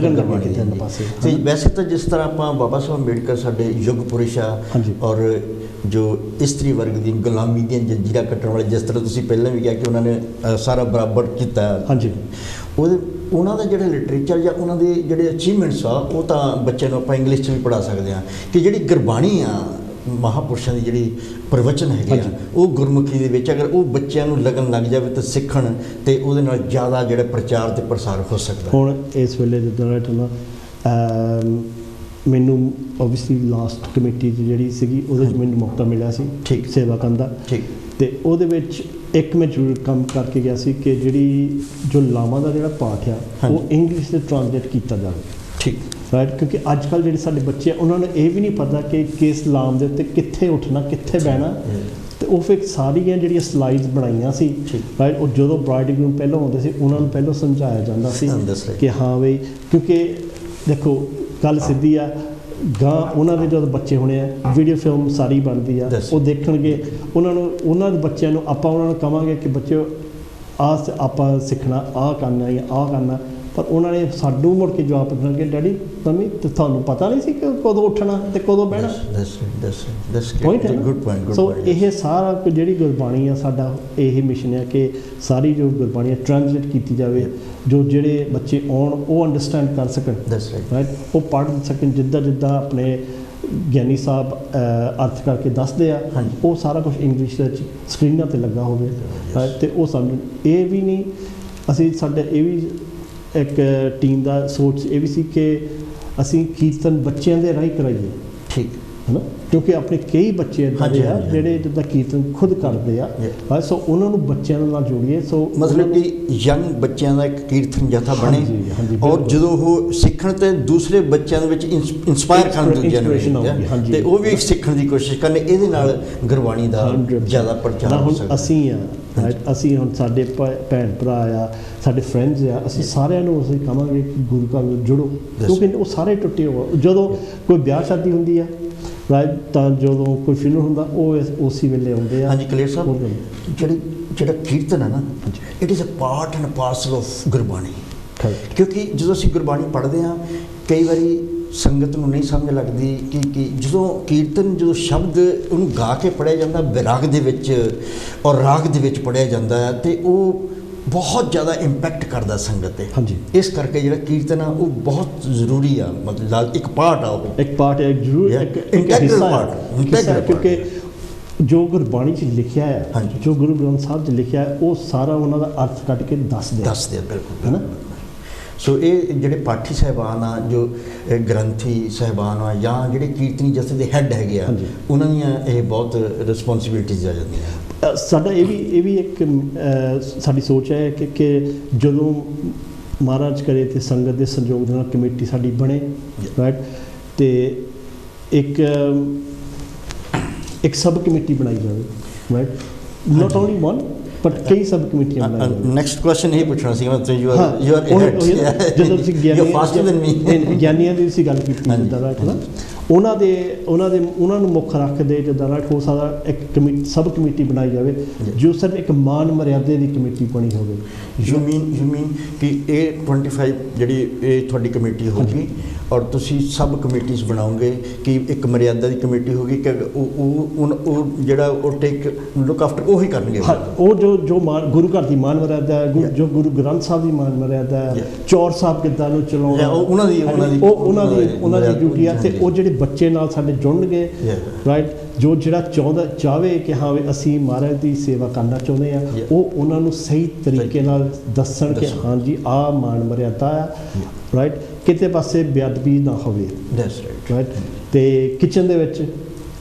ਗੁਰਬਾਣੀ ਤਿੰਨ ਪਾਸੇ। ਤੇ ਵੈਸੇ ਤਾਂ ਜਿਸ ਤਰ੍ਹਾਂ ਆਪਾਂ ਬਾਬਾ ਸਾਹਿਬ ਅੰਬੇਡਕਰ ਸਾਡੇ ਯੁੱਗ ਪੁਰਸ਼ ਆ, ਹਾਂਜੀ। ਔਰ ਜੋ ਇਸਤਰੀ ਵਰਗ ਦੀ ਗੁਲਾਮੀ ਦੀਆਂ ਜੰਜੀਰਾਂ ਕੱਟਣ ਵਾਲੇ, ਜਿਸ ਤਰ੍ਹਾਂ ਤੁਸੀਂ ਪਹਿਲਾਂ ਵੀ ਕਿਹਾ ਕਿ ਉਹਨਾਂ ਨੇ ਸਾਰਾ ਬਰਾਬਰ ਕੀਤਾ, ਹਾਂਜੀ, ਉਹਨਾਂ ਦਾ ਜਿਹੜਾ ਲਿਟਰੇਚਰ ਜਾਂ ਉਹਨਾਂ ਦੇ ਜਿਹੜੇ ਅਚੀਵਮੈਂਟਸ ਆ, ਉਹ ਤਾਂ ਬੱਚਿਆਂ ਨੂੰ ਆਪਾਂ ਇੰਗਲਿਸ਼ 'ਚ ਵੀ ਪੜ੍ਹਾ ਸਕਦੇ ਹਾਂ ਕਿ ਜਿਹੜੀ ਗੁਰਬਾਣੀ ਆ ਮਹਾਂਪੁਰਸ਼ਾਂ ਦੀ ਜਿਹੜੀ ਪ੍ਰਵਚਨ ਹੈਗੇ ਆ, ਉਹ ਗੁਰਮੁਖੀ ਦੇ ਵਿੱਚ ਅਗਰ ਉਹ ਬੱਚਿਆਂ ਨੂੰ ਲੱਗਣ ਲੱਗ ਜਾਵੇ ਤਾਂ ਸਿੱਖਣ, ਤੇ ਉਹਦੇ ਨਾਲ ਜ਼ਿਆਦਾ ਜਿਹੜਾ ਪ੍ਰਚਾਰ ਤੇ ਪ੍ਰਸਾਰ ਹੋ ਸਕਦਾ। ਹੁਣ ਇਸ ਵੇਲੇ ਜਿੱਦਾਂ ਰਾਈਟ ਨਾ, ਮੈਨੂੰ ਓਬਵੀਅਸਲੀ ਲਾਸਟ ਕਮੇਟੀ 'ਚ ਜਿਹੜੀ ਸੀਗੀ ਉਹਦੇ 'ਚ ਮੈਨੂੰ ਮੌਕਾ ਮਿਲਿਆ ਸੀ ਠੀਕ ਸੇਵਾ ਕਰਨ ਦਾ, ਠੀਕ, ਤੇ ਉਹਦੇ ਵਿੱਚ ਇੱਕ ਮੈਂ ਜ਼ਰੂਰ ਕੰਮ ਕਰਕੇ ਗਿਆ ਸੀ ਕਿ ਜਿਹੜੀ ਜੋ ਲਾਵਾਂ ਦਾ ਜਿਹੜਾ ਪਾਠ ਆ ਉਹ ਇੰਗਲਿਸ਼ 'ਤੇ ਟ੍ਰਾਂਸਲੇਟ ਕੀਤਾ ਜਾਵੇ। ਠੀਕ, ਰਾਈਟ, ਕਿਉਂਕਿ ਅੱਜ ਕੱਲ੍ਹ ਜਿਹੜੇ ਸਾਡੇ ਬੱਚੇ ਆ ਉਹਨਾਂ ਨੂੰ ਇਹ ਵੀ ਨਹੀਂ ਪਤਾ ਕਿ ਕਿਸ ਲਾਮ ਦੇ ਉੱਤੇ ਕਿੱਥੇ ਉੱਠਣਾ, ਕਿੱਥੇ ਬਹਿਣਾ, ਤੇ ਉਹ ਫਿਰ ਸਾਰੀਆਂ ਜਿਹੜੀਆਂ ਸਲਾਈਡਸ ਬਣਾਈਆਂ ਸੀ, ਰਾਈਟ, ਉਹ ਜਦੋਂ ਬ੍ਰਾਈਡਗਰੂਮ ਪਹਿਲਾਂ ਆਉਂਦੇ ਸੀ ਉਹਨਾਂ ਨੂੰ ਪਹਿਲਾਂ ਸਮਝਾਇਆ ਜਾਂਦਾ ਸੀ ਕਿ ਹਾਂ ਬਈ, ਕਿਉਂਕਿ ਦੇਖੋ ਗੱਲ ਸਿੱਧੀ ਆ, ਗਾਂ ਉਹਨਾਂ ਦੇ ਜਦੋਂ ਬੱਚੇ ਹੋਣੇ ਆ, ਵੀਡੀਓ ਫਿਲਮ ਸਾਰੀ ਬਣਦੀ ਆ, ਉਹ ਦੇਖਣਗੇ, ਉਹਨਾਂ ਦੇ ਬੱਚਿਆਂ ਨੂੰ ਆਪਾਂ ਉਹਨਾਂ ਨੂੰ ਕਹਾਂਗੇ ਕਿ ਬੱਚਿਓ ਆਪਾਂ ਸਿੱਖਣਾ, ਆਹ ਕਰਨਾ ਜਾਂ ਆਹ ਕਰਨਾ, ਪਰ ਉਹਨਾਂ ਨੇ ਸਾਨੂੰ ਮੁੜ ਕੇ ਜਵਾਬ ਦੇਣਗੇ, ਡੈਡੀ ਮੰਮੀ ਤੇ ਤੁਹਾਨੂੰ ਪਤਾ ਨਹੀਂ ਸੀ ਕਿ ਕਦੋਂ ਉੱਠਣਾ ਤੇ ਕਦੋਂ ਬਹਿਣਾ। ਪੁਆਇੰਟ ਹੈ ਨਾ। ਸੋ ਇਹ ਸਾਰਾ ਕੁਝ ਜਿਹੜੀ ਗੁਰਬਾਣੀ ਆ, ਸਾਡਾ ਇਹ ਮਿਸ਼ਨ ਹੈ ਕਿ ਸਾਰੀ ਜੋ ਗੁਰਬਾਣੀ ਹੈ ਟ੍ਰਾਂਸਲੇਟ ਕੀਤੀ ਜਾਵੇ, ਜੋ ਜਿਹੜੇ ਬੱਚੇ ਆਉਣ ਉਹ ਅੰਡਰਸਟੈਂਡ ਕਰ ਸਕਣ, ਰਾਈਟ, ਉਹ ਪੜ੍ਹ ਸਕਣ, ਜਿੱਦਾਂ ਆਪਣੇ ਗਿਆਨੀ ਸਾਹਿਬ ਅਰਥ ਕਰਕੇ ਦੱਸਦੇ ਆ, ਉਹ ਸਾਰਾ ਕੁਝ ਇੰਗਲਿਸ਼ ਦੇ ਵਿੱਚ ਸਕਰੀਨਾਂ 'ਤੇ ਲੱਗਾ ਹੋਵੇ, ਤੇ ਉਹ ਸਾਨੂੰ ਇਹ ਵੀ ਨਹੀਂ, ਅਸੀਂ ਸਾਡੇ ਇਹ ਵੀ ਇੱਕ ਟੀਮ ਦਾ ਸੋਚ ਇਹ ਵੀ ਸੀ ਕਿ ਅਸੀਂ ਕੀਰਤਨ ਬੱਚਿਆਂ ਦੇ ਰਾਹੀਂ ਕਰਾਈਏ, ਠੀਕ ਹੈ ਨਾ, ਕਿਉਂਕਿ ਆਪਣੇ ਕਈ ਬੱਚੇ ਇੱਦਾਂ ਦੇ ਆ ਜਿਹੜੇ ਜਿੱਦਾਂ ਕੀਰਤਨ ਖੁਦ ਕਰਦੇ ਆ, ਸੋ ਉਹਨਾਂ ਨੂੰ ਬੱਚਿਆਂ ਨਾਲ ਜੋੜੀਏ। ਸੋ ਮਤਲਬ ਕਿ ਯੰਗ ਬੱਚਿਆਂ ਦਾ ਇੱਕ ਕੀਰਤਨ ਜਥਾ ਬਣੇ, ਔਰ ਜਦੋਂ ਉਹ ਸਿੱਖਣ ਤੇ ਦੂਸਰੇ ਬੱਚਿਆਂ ਦੇ ਵਿੱਚ ਇੰਸਪਾਇਰ ਕਰਨ, ਦੂਜਿਆਂ ਨੂੰ, ਤੇ ਉਹ ਵੀ ਸਿੱਖਣ ਦੀ ਕੋਸ਼ਿਸ਼ ਕਰਨ, ਇਹਦੇ ਨਾਲ ਗੁਰਬਾਣੀ ਦਾ ਜ਼ਿਆਦਾ ਪ੍ਰਚਾਰ ਹੋ ਸਕਦਾ। ਅਸੀਂ ਹੁਣ ਸਾਡੇ ਭੈਣ ਭਰਾ ਆ, ਸਾਡੇ ਫਰੈਂਡਸ ਆ, ਅਸੀਂ ਸਾਰਿਆਂ ਨੂੰ ਅਸੀਂ ਕਹਾਂਗੇ ਕਿ ਗੁਰੂ ਘਰ ਨਾਲ ਜੁੜੋ, ਕਿਉਂਕਿ ਉਹ ਸਾਰੇ ਟੁੱਟੇ ਹੋ, ਜਦੋਂ ਕੋਈ ਵਿਆਹ ਸ਼ਾਦੀ ਹੁੰਦੀ ਆ, ਰਾਈਟ, ਤਾਂ ਜਦੋਂ ਕੋਈ ਫਿਲਮ ਹੁੰਦਾ ਉਹ ਉਸੇ ਵੇਲੇ ਆਉਂਦੇ ਆ। ਹਾਂਜੀ ਕਲੇਰ ਸਾਹਿਬ, ਜਿਹੜਾ ਕੀਰਤਨ ਹੈ ਨਾ, it is a part and parcel of Gurbani, ਕਿਉਂਕਿ ਜਦੋਂ ਅਸੀਂ ਗੁਰਬਾਣੀ ਪੜ੍ਹਦੇ ਹਾਂ, ਕਈ ਵਾਰੀ ਸੰਗਤ ਨੂੰ ਨਹੀਂ ਸਮਝ ਲੱਗਦੀ ਕਿ ਜਦੋਂ ਕੀਰਤਨ, ਜਦੋਂ ਸ਼ਬਦ ਉਹਨੂੰ ਗਾ ਕੇ ਪੜ੍ਹਿਆ ਜਾਂਦਾ ਵਿਰਾਗ ਦੇ ਵਿੱਚ ਔਰ ਰਾਗ ਦੇ ਵਿੱਚ ਪੜ੍ਹਿਆ ਜਾਂਦਾ ਹੈ, ਤੇ ਉਹ ਬਹੁਤ ਜ਼ਿਆਦਾ ਇੰਪੈਕਟ ਕਰਦਾ ਸੰਗਤ 'ਤੇ। ਹਾਂਜੀ, ਇਸ ਕਰਕੇ ਜਿਹੜਾ ਕੀਰਤਨ ਆ ਉਹ ਬਹੁਤ ਜ਼ਰੂਰੀ ਆ, ਮਤਲਬ ਇੱਕ ਪਾਰਟ ਆ, ਉਹ ਇੱਕ ਪਾਰਟ ਹੈ, ਜ਼ਰੂਰ ਇੱਕ ਹਿੱਸਾ, ਕਿਉਂਕਿ ਜੋ ਗੁਰਬਾਣੀ 'ਚ ਲਿਖਿਆ ਹੈ, ਜੋ ਗੁਰੂ ਗ੍ਰੰਥ ਸਾਹਿਬ 'ਚ ਲਿਖਿਆ ਹੈ, ਉਹ ਸਾਰਾ ਉਹਨਾਂ ਦਾ ਅਰਥ ਕੱਢ ਕੇ ਦੱਸਦੇ ਆ, ਬਿਲਕੁਲ, ਹੈ ਨਾ। ਸੋ ਇਹ ਜਿਹੜੇ ਪਾਠੀ ਸਾਹਿਬਾਨ ਆ, ਜੋ ਗ੍ਰੰਥੀ ਸਾਹਿਬਾਨ ਆ, ਜਾਂ ਜਿਹੜੇ ਕੀਰਤਨੀ ਜਥੇ ਦੇ ਹੈੱਡ ਹੈਗੇ ਆ, ਉਹਨਾਂ ਦੀਆਂ ਇਹ ਬਹੁਤ ਰਿਸਪੌਂਸਿਬਿਲਿਟੀਜ਼ ਆ ਜਾਂਦੀਆਂ। ਸਾਡਾ ਇਹ ਵੀ ਇੱਕ ਸਾਡੀ ਸੋਚ ਹੈ ਕਿ ਜਦੋਂ ਮਹਾਰਾਜ ਕਰੇ ਤੇ ਸੰਗਤ ਦੇ ਸੰਯੋਗ ਦੇ ਨਾਲ ਕਮੇਟੀ ਸਾਡੀ ਬਣੇ, ਰਾਈਟ, ਤੇ ਇੱਕ ਸਬ ਕਮੇਟੀ ਬਣਾਈ ਜਾਵੇ, right, not only one but ਕਈ ਸਬ ਕਮੇਟੀਆਂ ਬਣਾਈ ਜਾਵੇ। ਨੈਕਸਟ ਕੁਐਸਚਨ ਇਹ ਪੁੱਛਣਾ ਸੀ, ਮਤਲਬ ਯੂ ਆਰ ਜਦੋਂ ਤੁਸੀਂ ਗਿਆਨੀਆਂ ਦੀ ਤੁਸੀਂ ਗੱਲ ਕੀਤੀ, ਜਿੱਦਾਂ ਰਾਈਟ ਨਾ, ਉਹਨਾਂ ਨੂੰ ਮੁੱਖ ਰੱਖਦੇ, ਜਿੱਦਾਂ ਰਾਈਟ, ਹੋ ਸਕਦਾ ਇੱਕ ਸਬ ਕਮੇਟੀ ਬਣਾਈ ਜਾਵੇ ਜੋ ਸਿਰਫ ਇੱਕ ਮਾਨ ਮਰਿਆਦਾ ਦੀ ਕਮੇਟੀ ਬਣੀ ਹੋਵੇ। ਯੂ ਮੀਨ ਕਿ ਇਹ 25 ਜਿਹੜੀ ਇਹ ਤੁਹਾਡੀ ਕਮੇਟੀ ਹੋਊਗੀ, ਔਰ ਤੁਸੀਂ ਸਬ ਕਮੇਟੀਜ਼ ਬਣਾਓਗੇ, ਕਿ ਇੱਕ ਮਰਿਆਦਾ ਦੀ ਕਮੇਟੀ ਹੋਗੀ ਕਿ ਉਹ ਜਿਹੜਾ ਉਹ ਟੇਕ ਲੁੱਕ ਆਫਟਰ ਉਹ ਹੀ ਕਰਨਗੇ, ਉਹ ਜੋ ਗੁਰੂ ਘਰ ਦੀ ਮਾਨ ਮਰਿਆਦਾ ਹੈ, ਜੋ ਗੁਰੂ ਗ੍ਰੰਥ ਸਾਹਿਬ ਦੀ ਮਾਨ ਮਰਿਆਦਾ ਹੈ, ਚੌਰ ਸਾਹਿਬ ਕਿੱਦਾਂ ਨੂੰ ਚਲਾਉਣਾ, ਉਹਨਾਂ ਦੀ ਡਿਊਟੀ ਆ, ਤੇ ਉਹ ਜਿਹੜੇ ਬੱਚੇ ਨਾਲ ਸਾਡੇ ਜੁੜਨਗੇ, ਰਾਈਟ, ਜੋ ਜਿਹੜਾ ਚਾਹਵੇ ਕਿ ਹਾਂ ਵੀ ਅਸੀਂ ਮਹਾਰਾਜ ਦੀ ਸੇਵਾ ਕਰਨਾ ਚਾਹੁੰਦੇ ਆ, ਉਹ ਉਹਨਾਂ ਨੂੰ ਸਹੀ ਤਰੀਕੇ ਨਾਲ ਦੱਸਣ ਕਿ ਹਾਂਜੀ ਆਹ ਮਾਨ ਮਰਿਆਦਾ ਆ, ਰਾਈਟ, ਕਿਤੇ ਪਾਸੇ ਬੇਅਦਬੀ ਨਾ ਹੋਵੇ, ਰਾਈਟ, ਤੇ ਕਿਚਨ ਦੇ ਵਿੱਚ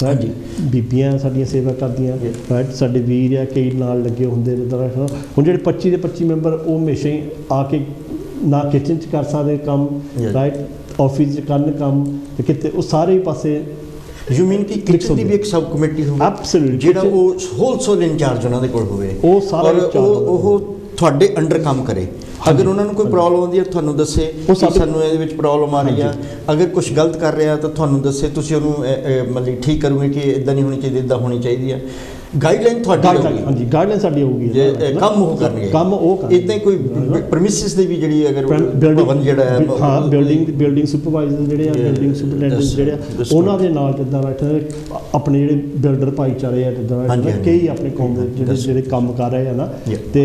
ਰਾਈਟ ਬੀਬੀਆਂ ਸਾਡੀਆਂ ਸੇਵਾ ਕਰਦੀਆਂ ਰਾਈਟ ਸਾਡੇ ਵੀਰ ਆ ਕਈ ਨਾਲ ਲੱਗੇ ਹੁੰਦੇ ਨੇ ਤਾਂ ਹੁਣ ਜਿਹੜੇ 25 ਦੇ 25 ਮੈਂਬਰ ਉਹ ਹਮੇਸ਼ਾ ਹੀ ਆ ਕੇ ਨਾ ਕਿਚਨ 'ਚ ਕਰ ਸਕਦੇ ਕੰਮ ਰਾਈਟ ਆਫਿਸ 'ਚ ਕਰਨ ਕੰਮ ਤੇ ਕਿਤੇ ਉਹ ਸਾਰੇ ਪਾਸੇ ਯੂ ਮੀਨ ਕਿ ਕਿਚਨ ਦੀ ਵੀ ਇੱਕ ਸਬ ਕਮੇਟੀ ਹੋਵੇ ਐਬਸੋਲੂਟਲੀ ਜਿਹੜਾ ਉਹ ਹੋਲਸੇਲ ਇੰਚਾਰਜ ਉਹਨਾਂ ਦੇ ਕੋਲ ਹੋਵੇ ਉਹ ਸਾਰਾ ਉਹ ਤੁਹਾਡੇ ਅੰਡਰ ਕੰਮ ਕਰੇ ਅਗਰ ਉਹਨਾਂ ਨੂੰ ਕੋਈ ਪ੍ਰੋਬਲਮ ਆਉਂਦੀ ਹੈ ਤੁਹਾਨੂੰ ਦੱਸੇ ਕਿ ਸਾਨੂੰ ਇਹਦੇ ਵਿੱਚ ਪ੍ਰੋਬਲਮ ਆ ਰਹੀ ਆ ਅਗਰ ਕੁਝ ਗਲਤ ਕਰ ਰਿਹਾ ਤਾਂ ਤੁਹਾਨੂੰ ਦੱਸੇ ਤੁਸੀਂ ਉਹਨੂੰ ਮਤਲਬ ਠੀਕ ਕਰੋਗੇ ਕਿ ਇਦਾਂ ਨਹੀਂ ਹੋਣੀ ਚਾਹੀਦੀ ਇਦਾਂ ਹੋਣੀ ਚਾਹੀਦੀ ਹੈ ਗਾਈਡਲਾਈਨ ਤੁਹਾਡੀ ਹੋਊਗੀ ਹਾਂਜੀ ਗਾਈਡਲਾਈਨ ਸਾਡੀ ਹੋਊਗੀ ਕੰਮ ਉਹ ਕਰਨਗੇ ਕੰਮ ਉਹ ਕਰਨਗੇ ਇਦਾਂ ਕੋਈ ਪ੍ਰਮਿਸਿਸ ਦੇ ਵੀ ਜਿਹੜੀ ਅਗਰ ਭਵਨ ਜਿਹੜਾ ਹੈ ਹਾਂ ਬਿਲਡਿੰਗ ਸੁਪਰਵਾਈਜ਼ਰ ਜਿਹੜੇ ਆ ਬਿਲਡਿੰਗ ਸੁਪਰਡੈਂਟ ਜਿਹੜੇ ਆ ਉਹਨਾਂ ਦੇ ਨਾਲ ਜਿੱਦਾਂ ਬੈਠੇ ਆਪਣੇ ਜਿਹੜੇ ਬਿਲਡਰ ਭਾਈਚਾਰੇ ਆ ਜਿੱਦਾਂ ਕਈ ਆਪਣੇ ਕੌਮ ਦੇ ਜਿਹੜੇ ਕੰਮ ਕਰ ਰਹੇ ਆ ਨਾ ਤੇ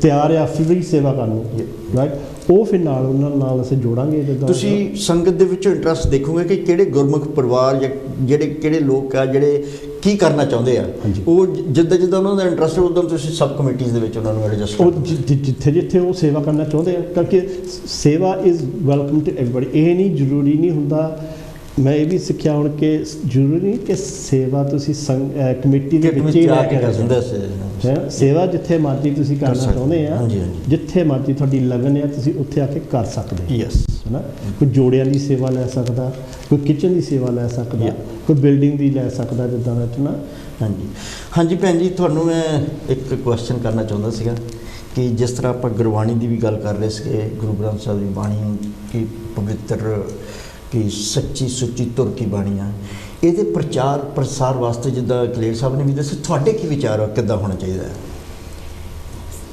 ਤਿਆਰ ਆ ਫ੍ਰੀ ਸੇਵਾ ਕਰਨ ਨੂੰ ਰਾਈਟ ਉਹ ਫਿਰ ਨਾਲ ਉਹਨਾਂ ਨਾਲ ਅਸੀਂ ਜੋੜਾਂਗੇ ਜਿੱਦਾਂ ਤੁਸੀਂ ਸੰਗਤ ਦੇ ਵਿੱਚੋਂ ਇੰਟਰਸਟ ਦੇਖੋਗੇ ਕਿ ਕਿਹੜੇ ਗੁਰਮੁਖ ਪਰਿਵਾਰ ਜਾਂ ਜਿਹੜੇ ਕਿਹੜੇ ਲੋਕ ਆ ਜਿਹੜੇ ਕੀ ਕਰਨਾ ਚਾਹੁੰਦੇ ਆ ਉਹ ਜਿੱਦਾਂ ਜਿੱਦਾਂ ਉਹਨਾਂ ਦਾ ਇੰਟਰਸਟ ਉਦੋਂ ਤੁਸੀਂ ਸਬ ਕਮੇਟੀਜ਼ ਦੇ ਵਿੱਚ ਉਹਨਾਂ ਨੂੰ ਐਡਜਸਟ ਉਹ ਜਿੱਥੇ ਜਿੱਥੇ ਉਹ ਸੇਵਾ ਕਰਨਾ ਚਾਹੁੰਦੇ ਆ ਕਿਉਂਕਿ ਸੇਵਾ ਇਜ਼ ਵੈਲਕਮ ਟੂ ਐਵਰੀਬਾਡੀ ਇਹ ਨਹੀਂ ਜ਼ਰੂਰੀ ਨਹੀਂ ਹੁੰਦਾ ਮੈਂ ਇਹ ਵੀ ਸਿੱਖਿਆ ਹੁਣ ਕਿ ਜ਼ਰੂਰੀ ਨਹੀਂ ਕਿ ਸੇਵਾ ਤੁਸੀਂ ਕਮੇਟੀ ਦੇ ਵਿੱਚ ਹੀ ਰਹਿ ਕੇ ਕਰ ਸਕਦੇ ਸੇਵਾ ਜਿੱਥੇ ਮਰਜ਼ੀ ਤੁਸੀਂ ਕਰਨਾ ਚਾਹੁੰਦੇ ਆ ਜਿੱਥੇ ਮਰਜ਼ੀ ਤੁਹਾਡੀ ਲਗਨ ਹੈ ਤੁਸੀਂ ਉੱਥੇ ਆ ਕੇ ਕਰ ਸਕਦੇ ਯੈਸ ਹੈ ਨਾ ਕੋਈ ਜੋੜਿਆਂ ਦੀ ਸੇਵਾ ਲੈ ਸਕਦਾ ਕੋਈ ਕਿਚਨ ਦੀ ਸੇਵਾ ਲੈ ਸਕਦਾ ਕੋਈ ਬਿਲਡਿੰਗ ਦੀ ਲੈ ਸਕਦਾ ਜਿੱਦਾਂ ਦਾ ਨਾ ਹਾਂਜੀ ਭੈਣ ਜੀ ਤੁਹਾਨੂੰ ਮੈਂ ਇੱਕ ਕੁਐਸਚਨ ਕਰਨਾ ਚਾਹੁੰਦਾ ਸੀਗਾ ਕਿ ਜਿਸ ਤਰ੍ਹਾਂ ਆਪਾਂ ਗੁਰਬਾਣੀ ਦੀ ਵੀ ਗੱਲ ਕਰ ਰਹੇ ਸੀਗੇ ਗੁਰੂ ਗ੍ਰੰਥ ਸਾਹਿਬ ਦੀ ਬਾਣੀ ਕੀ ਪਵਿੱਤਰ ਕਿ ਸੱਚੀ ਸੁੱਚੀ ਧੁਰ ਕੀ ਬਾਣੀ ਆ ਇਹਦੇ ਪ੍ਰਚਾਰ ਪ੍ਰਸਾਰ ਵਾਸਤੇ ਜਿੱਦਾਂ ਕਲੇਰ ਸਾਹਿਬ ਨੇ ਵੀ ਦੱਸਿਆ ਤੁਹਾਡੇ ਕੀ ਵਿਚਾਰ ਆ ਕਿੱਦਾਂ ਹੋਣਾ ਚਾਹੀਦਾ ਹੈ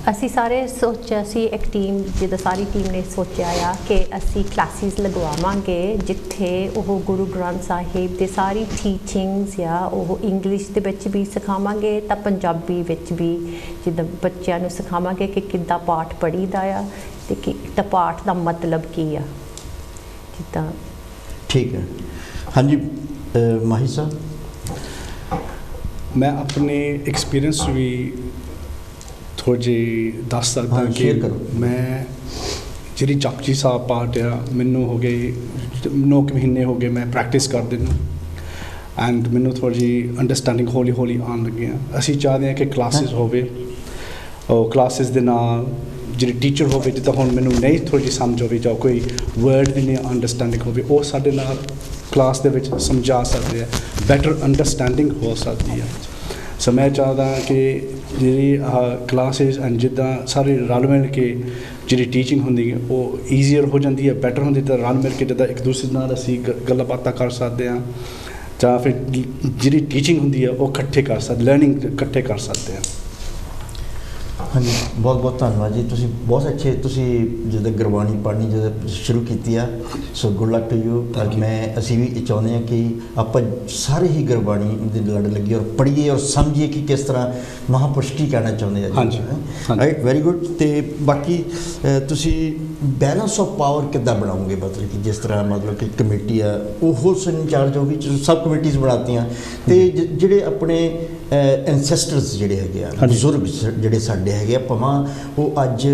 ਅਸੀਂ ਸਾਰੇ ਸੋਚਿਆ ਸੀ ਇੱਕ ਟੀਮ ਜਿੱਦਾਂ ਸਾਰੀ ਟੀਮ ਨੇ ਸੋਚਿਆ ਆ ਕਿ ਅਸੀਂ ਕਲਾਸਿਸ ਲਗਵਾਵਾਂਗੇ ਜਿੱਥੇ ਉਹ ਗੁਰੂ ਗ੍ਰੰਥ ਸਾਹਿਬ ਦੇ ਸਾਰੀ ਟੀਚਿੰਗਸ ਆ ਉਹ ਇੰਗਲਿਸ਼ ਦੇ ਵਿੱਚ ਵੀ ਸਿਖਾਵਾਂਗੇ ਤਾਂ ਪੰਜਾਬੀ ਵਿੱਚ ਵੀ ਜਿੱਦਾਂ ਬੱਚਿਆਂ ਨੂੰ ਸਿਖਾਵਾਂਗੇ ਕਿ ਕਿੱਦਾਂ ਪਾਠ ਪੜ੍ਹੀਦਾ ਆ ਤੇ ਕਿ ਪਾਠ ਦਾ ਮਤਲਬ ਕੀ ਆ ਜਿੱਦਾਂ ਠੀਕ ਹੈ ਹਾਂਜੀ ਮਾਹੀ ਸਾਹਿਬ ਮੈਂ ਆਪਣੇ ਐਕਸਪੀਰੀਅੰਸ ਵੀ ਥੋੜ੍ਹੇ ਜਿਹੇ ਦੱਸ ਸਕਦਾ ਕਿ ਮੈਂ ਜਿਹੜੀ ਜਪਜੀ ਸਾਹਿਬ ਪਾਠ ਆ ਮੈਨੂੰ ਹੋ ਗਏ 9 ਮਹੀਨੇ ਹੋ ਗਏ ਮੈਂ ਪ੍ਰੈਕਟਿਸ ਕਰਦੇ ਨੂੰ ਐਂਡ ਮੈਨੂੰ ਥੋੜ੍ਹੀ ਜਿਹੀ ਅੰਡਰਸਟੈਂਡਿੰਗ ਹੌਲੀ ਹੌਲੀ ਆਉਣ ਲੱਗੀਆਂ ਅਸੀਂ ਚਾਹਦੇ ਹਾਂ ਕਿ ਕਲਾਸਿਸ ਹੋਵੇ ਉਹ ਕਲਾਸਿਸ ਦੇ ਨਾਲ ਜਿਹੜੀ ਟੀਚਰ ਹੋਵੇ ਜਿੱਦਾਂ ਹੁਣ ਮੈਨੂੰ ਨਹੀਂ ਥੋੜ੍ਹੀ ਜਿਹੀ ਸਮਝ ਹੋਵੇ ਜਾਂ ਕੋਈ ਵਰਡ ਦੀ ਨਹੀਂ ਅੰਡਰਸਟੈਂਡਿੰਗ ਹੋਵੇ ਉਹ ਸਾਡੇ ਨਾਲ ਕਲਾਸ ਦੇ ਵਿੱਚ ਸਮਝਾ ਸਕਦੇ ਆ ਬੈਟਰ ਅੰਡਰਸਟੈਂਡਿੰਗ ਹੋ ਸਕਦੀ ਹੈ ਸੋ ਮੈਂ ਚਾਹੁੰਦਾ ਕਿ ਜਿਹੜੀ ਕਲਾਸਿਸ ਐਂਡ ਜਿੱਦਾਂ ਸਾਰੇ ਰਲ ਮਿਲ ਕੇ ਜਿਹੜੀ ਟੀਚਿੰਗ ਹੁੰਦੀ ਹੈ ਉਹ ਈਜ਼ੀਅਰ ਹੋ ਜਾਂਦੀ ਹੈ ਬੈਟਰ ਹੁੰਦੀ ਤਾਂ ਰਲ ਮਿਲ ਕੇ ਜਿੱਦਾਂ ਇੱਕ ਦੂਸਰੇ ਨਾਲ ਅਸੀਂ ਗੱਲਾਂ ਬਾਤਾਂ ਕਰ ਸਕਦੇ ਹਾਂ ਜਾਂ ਫਿਰ ਜਿਹੜੀ ਟੀਚਿੰਗ ਹੁੰਦੀ ਹੈ ਉਹ ਇਕੱਠੇ ਕਰ ਸਕਦੇ ਲਰਨਿੰਗ ਇਕੱਠੇ ਕਰ ਸਕਦੇ ਹਾਂ ਹਾਂਜੀ ਬਹੁਤ ਬਹੁਤ ਧੰਨਵਾਦ ਜੀ ਤੁਸੀਂ ਬਹੁਤ ਅੱਛੇ ਤੁਸੀਂ ਜਦੋਂ ਗੁਰਬਾਣੀ ਪੜ੍ਹਨੀ ਜਦੋਂ ਸ਼ੁਰੂ ਕੀਤੀ ਆ so good luck to you ਮੈਂ ਅਸੀਂ ਵੀ ਚਾਹੁੰਦੇ ਹਾਂ ਕਿ ਆਪਾਂ ਸਾਰੇ ਹੀ ਗੁਰਬਾਣੀ ਦੇ ਲੜ ਲੱਗੇ ਔਰ ਪੜ੍ਹੀਏ ਔਰ ਸਮਝੀਏ ਕਿ ਕਿਸ ਤਰ੍ਹਾਂ ਮਹਾਂਪੁਰਸ਼ ਕੀ ਕਹਿਣਾ ਚਾਹੁੰਦੇ ਆ ਹਾਂਜੀ ਰਾਈਟ ਵੈਰੀ ਗੁੱਡ ਅਤੇ ਬਾਕੀ ਤੁਸੀਂ ਬੈਲੈਂਸ ਆਫ ਪਾਵਰ ਕਿੱਦਾਂ ਬਣਾਓਗੇ ਮਤਲਬ ਕਿ ਜਿਸ ਤਰ੍ਹਾਂ ਮਤਲਬ ਕਿ ਕਮੇਟੀ ਆ ਉਹ ਹੋਲਸੇਲ ਇੰਚਾਰਜ ਹੋ ਗਈ ਸਬ ਕਮੇਟੀਜ਼ ਬਣਾਤੀਆਂ ਅਤੇ ਜਿਹੜੇ ਆਪਣੇ ਐਨਸੈਸਟਰਸ ਜਿਹੜੇ ਹੈਗੇ ਆ ਬਜ਼ੁਰਗ ਜਿਹੜੇ ਸਾਡੇ ਹੈਗੇ ਆ ਭਾਵੇਂ ਉਹ ਅੱਜ